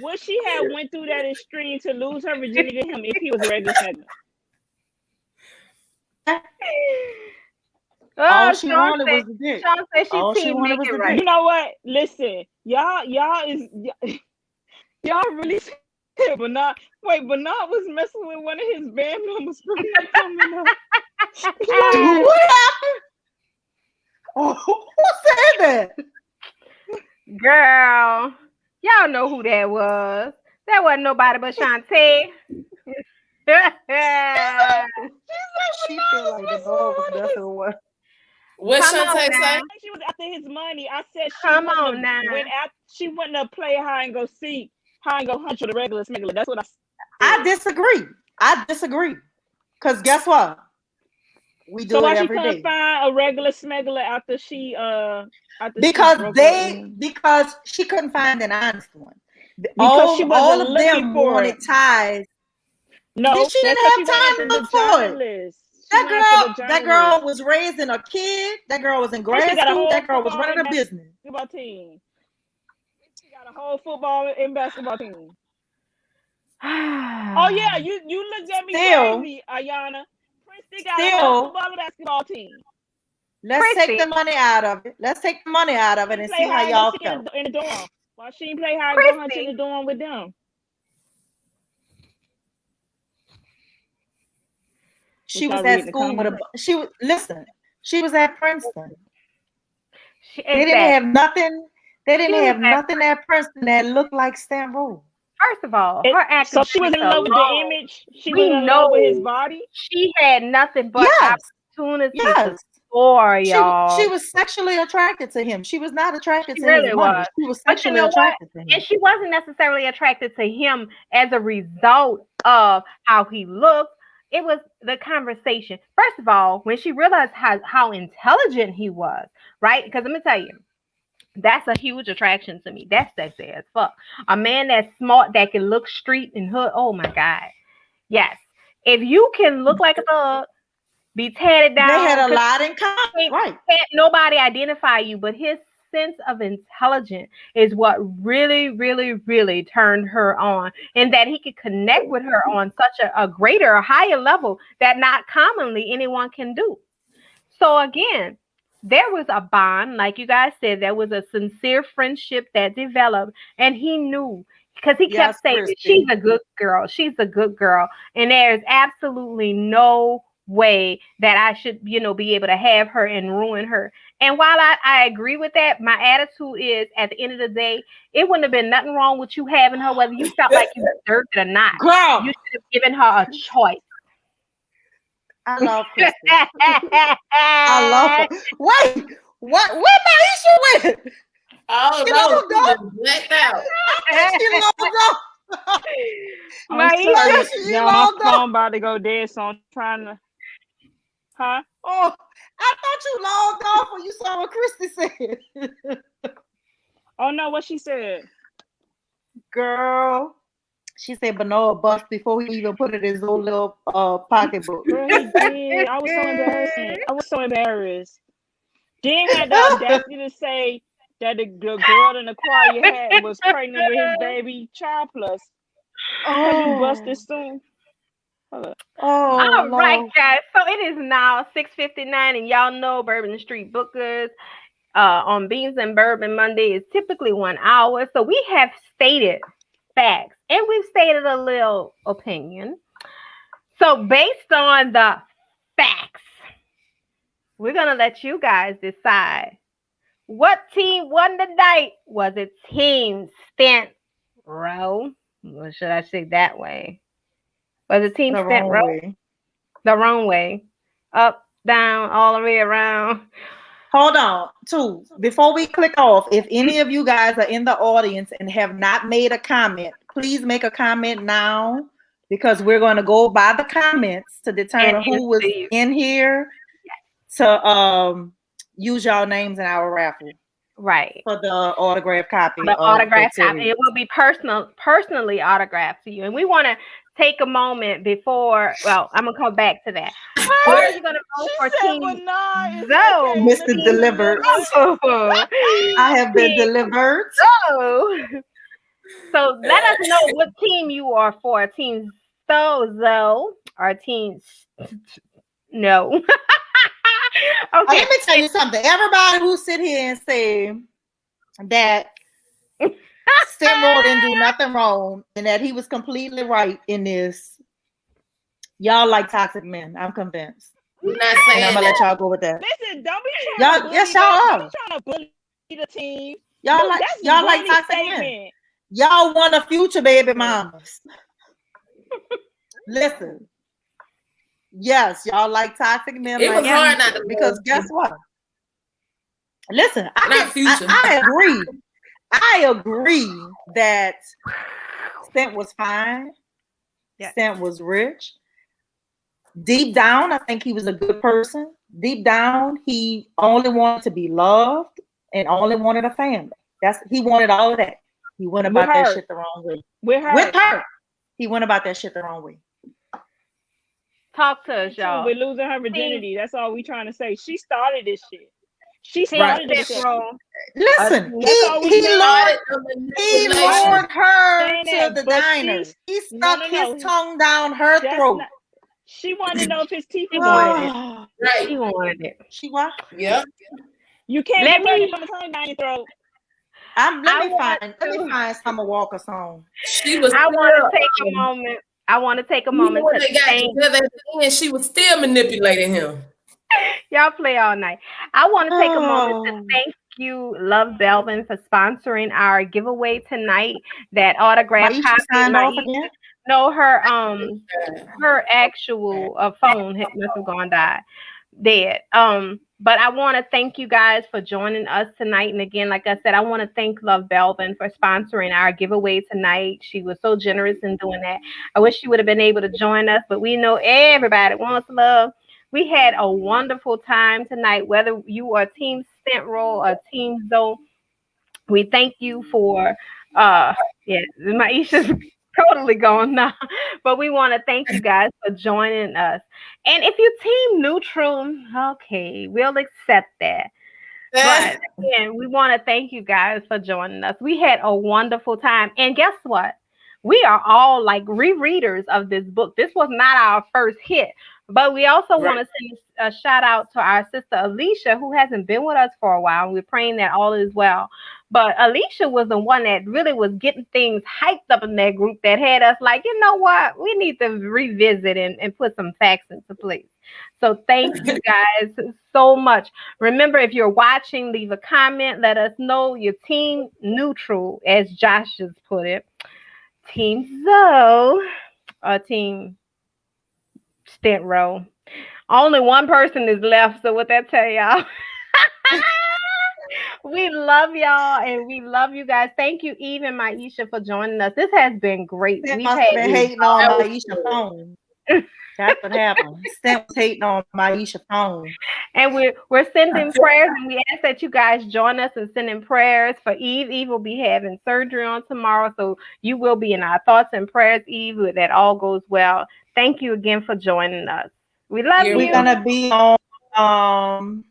Would she have went through that extreme to lose her virginity to him if he was a regular smuggler? All she wanted was the dick. All she wanted was the dick. You know what? Listen, y'all really said Bernard. Wait, Bernard was messing with one of his band members. What happened? Oh, who said that? Girl, y'all know who that was. That wasn't nobody but Shantae. She feel like the dog was messing with her. What Shantae say? She was after his money. I said she wouldn't have played hide and go seek, hide and go hunch with a regular smuggler. That's what I said. I disagree. Because guess what? We do it every day. So why she couldn't find a regular smuggler after she because she couldn't find an honest one. All of them wanted ties. No, she didn't have time to look for it. That girl was raising a kid. That girl was in grad school. That girl was running a business. Basketball team. She got a whole football and basketball team. Oh yeah, you looked at me crazy, Ayana. Princeton got a whole football and basketball team. Let's take the money out of it. And see how y'all feel. In the dorm. Why she didn't play hide and go hunt in the dorm with them? She was at school with she was at Princeton. They didn't have nothing at Princeton that looked like Stent Zoey. First of all, her acting. So she was in love with the image. She was in love with his body. She had nothing but opportunity to score, y'all. She was sexually attracted to him. She was not attracted to his money. She was sexually attracted to him. And she wasn't necessarily attracted to him as a result of how he looked. It was the conversation. First of all, when she realized how intelligent he was, right? Because let me tell you, that's a huge attraction to me. That's sexy as fuck. A man that's smart, that can look street and hood. Oh my God. Yes. If you can look like a thug, be tatted down. They had a lot in common. Right. Can't nobody identify you, but his sense of intelligence is what really, really, really turned her on, and that he could connect with her on such a greater, higher level that not commonly anyone can do. So again, there was a bond, like you guys said, there was a sincere friendship that developed, and he knew, because he kept saying, she's a good girl, and there's absolutely no way that I should, be able to have her and ruin her. And while I agree with that, my attitude is, at the end of the day, it wouldn't have been nothing wrong with you having her, whether you felt like you deserved it or not. Girl, you should have given her a choice. I love Christy. I love her. Wait, where Miesha went? Oh, no, blacked out. She logged off. My phone about to go dead, so I'm trying to. Huh? Oh, I thought you logged off when you saw what Christy said. Oh no, what she said? Girl, she said Benoit bust before he even put it in his own little pocketbook. Girl, he did. I was so embarrassed. Then had the audacity to say that the girl in the choir had was pregnant with his baby child plus. Have you busted soon? Hold up. All right, Lord. guys. So it is now 6:59, and y'all know Bourbon Street Bookers on Beans and Bourbon Monday is typically 1 hour. So we have stated facts, and we've stated a little opinion. So based on the facts, we're gonna let you guys decide what team won the night. Was it Team Stent Row? Or should I say that way? Was it Team The Stent wrong Row? way. The wrong way. Up, down, all the way around. Hold on. Two. Before we click off, if any of you guys are in the audience and have not made a comment, please make a comment now, because we're going to go by the comments to determine who was in here to use y'all names in our raffle. Right. For the autograph copy. The autograph copy. It will be personally autographed to you. And we want to take a moment before, well, I'm going to come back to that. Where are you going to go for Team Zoe? Mr. Delivered. I have been delivered. So let us know what team you are for. Team Zoe or Team No. Okay. Let me tell you something. Everybody who sit here and say that Stent Row didn't do nothing wrong and that he was completely right in this, y'all like toxic men. I'm convinced. We're not saying I'm gonna let y'all go with that. Listen, don't be y'all. trying to Yes, y'all are. trying to bully the team. Y'all like toxic men. Y'all want a future baby mamas. Listen. Yes, y'all like toxic men. It was hard not to, because guess what? Listen, future. I agree. I agree that Stent was fine. Yeah. Stent was rich. Deep down, I think he was a good person. Deep down, he only wanted to be loved and only wanted a family. He wanted all of that. He went about that shit the wrong way. With her. He went about that shit the wrong way. Talk to us, y'all. We're losing her virginity. That's all we trying to say. She started this shit. She started this shit. Listen, he lured her to the diner. He stuck his tongue down her throat. She wanted to know if his teeth She were wanted it. Right. She wanted it. She what? Yeah. You can't Let get me the tongue down your throat. Let me find Summer Walker song. She was. I want to take a moment. I want to take a moment to thank. And she was still manipulating him. Y'all play all night. I want to take a moment to thank you, Love Blevin, for sponsoring our giveaway tonight. That autograph copy. No, her actual phone must have gone dead. But I want to thank you guys for joining us tonight. And again, like I said, I want to thank Love Blevin for sponsoring our giveaway tonight. She was so generous in doing that. I wish she would have been able to join us, but we know everybody wants love. We had a wonderful time tonight, whether you are Team Stent Row or Team Zoe. We thank you for, Miesha's totally gone now, but we want to thank you guys for joining us. And if you Team Neutral, okay, we'll accept that. But again, we want to thank you guys for joining us. We had a wonderful time. And guess what? We are all like rereaders of this book. This was not our first hit, but we also want to send a shout out to our sister Alicia, who hasn't been with us for a while. We're praying that all is well. But Alicia was the one that really was getting things hyped up in that group that had us like, you know what? We need to revisit and put some facts into place. So thank you guys so much. Remember, if you're watching, leave a comment. Let us know your Team Neutral, as Josh just put it. Team Zoe or Team Stent Row. Only one person is left. So what that tell y'all? We love y'all and we love you guys. Thank you, Eve and Miesha, for joining us. This has been great. We've been hating on Miesha's phone. That's what happened. Stent was hating on Miesha's phone. And we're sending prayers, and we ask that you guys join us in sending prayers for Eve. Eve will be having surgery on tomorrow, so you will be in our thoughts and prayers, Eve, that all goes well. Thank you again for joining us. We love you. We're gonna be on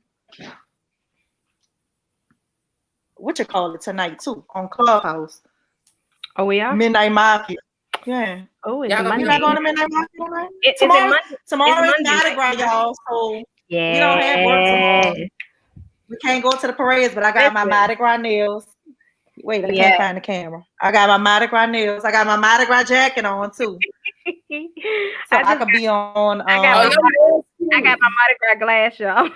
what you call it tonight too, on Clubhouse. Oh, we are? Midnight Mafia. Yeah. Oh, it's Y'all gonna You Monday. not going to Midnight Market tonight? Is it Tomorrow, Monday? tomorrow is Monday, Mardi right? Gras, y'all. So Yeah. we don't have work tomorrow. We can't go to the parades, but I got my Listen. Mardi Gras nails. Wait, I Yeah. can't find the camera. I got my Mardi Gras nails. I got my Mardi Gras jacket on too, so I could be on. I got Oh, my Mardi Gras glass, y'all.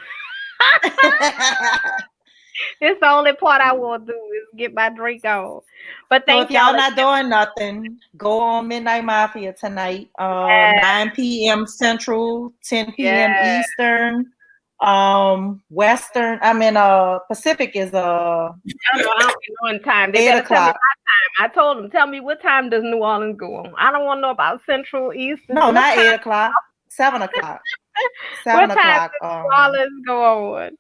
It's the only part I want to do is get my drink on. But So thank if y'all y'all. not doing nothing, go on Midnight Mafia tonight. 9 p.m. Central, 10 p.m. Eastern. Western. Pacific is I don't know in time. They 8 better tell me o'clock. my time. I told them, tell me what time does New Orleans go on. I don't want to know about Central, Eastern. No, What not time- 8 o'clock. 7 o'clock. What 7 time o'clock. does New Orleans go on?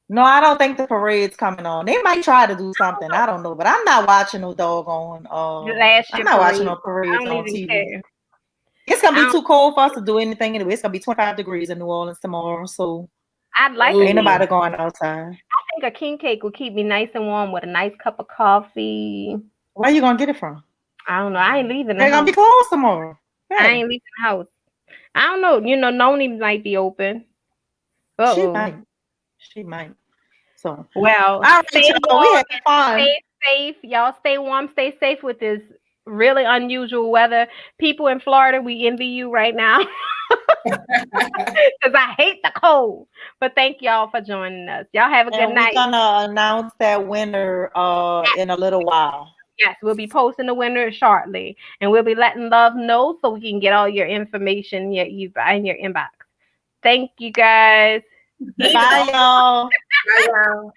No, I don't think the parade's coming on. They might try to do something. I don't know, but I'm not watching no doggone. I'm not watching no parades I don't on even TV. care. It's gonna be too cold for us to do anything anyway. It's gonna be 25 degrees in New Orleans tomorrow, so I'd like ain't nobody going outside. I think a king cake will keep me nice and warm with a nice cup of coffee. Where you gonna get it from? I don't know. I ain't leaving the They're house. gonna be closed tomorrow. I Yeah. ain't leaving the house. I don't know. Noni might be open. She might. So well, all right, stay y'all, we warm, had fun. stay safe. Y'all stay warm, stay safe with this really unusual weather. People in Florida, we envy you right now. Because I hate the cold. But thank y'all for joining us. Y'all have a good night. We're gonna announce that winner in a little while. Yes, we'll be posting the winner shortly. And we'll be letting Love know so we can get all your information in your inbox. Thank you guys. Bye, y'all. Bye, y'all.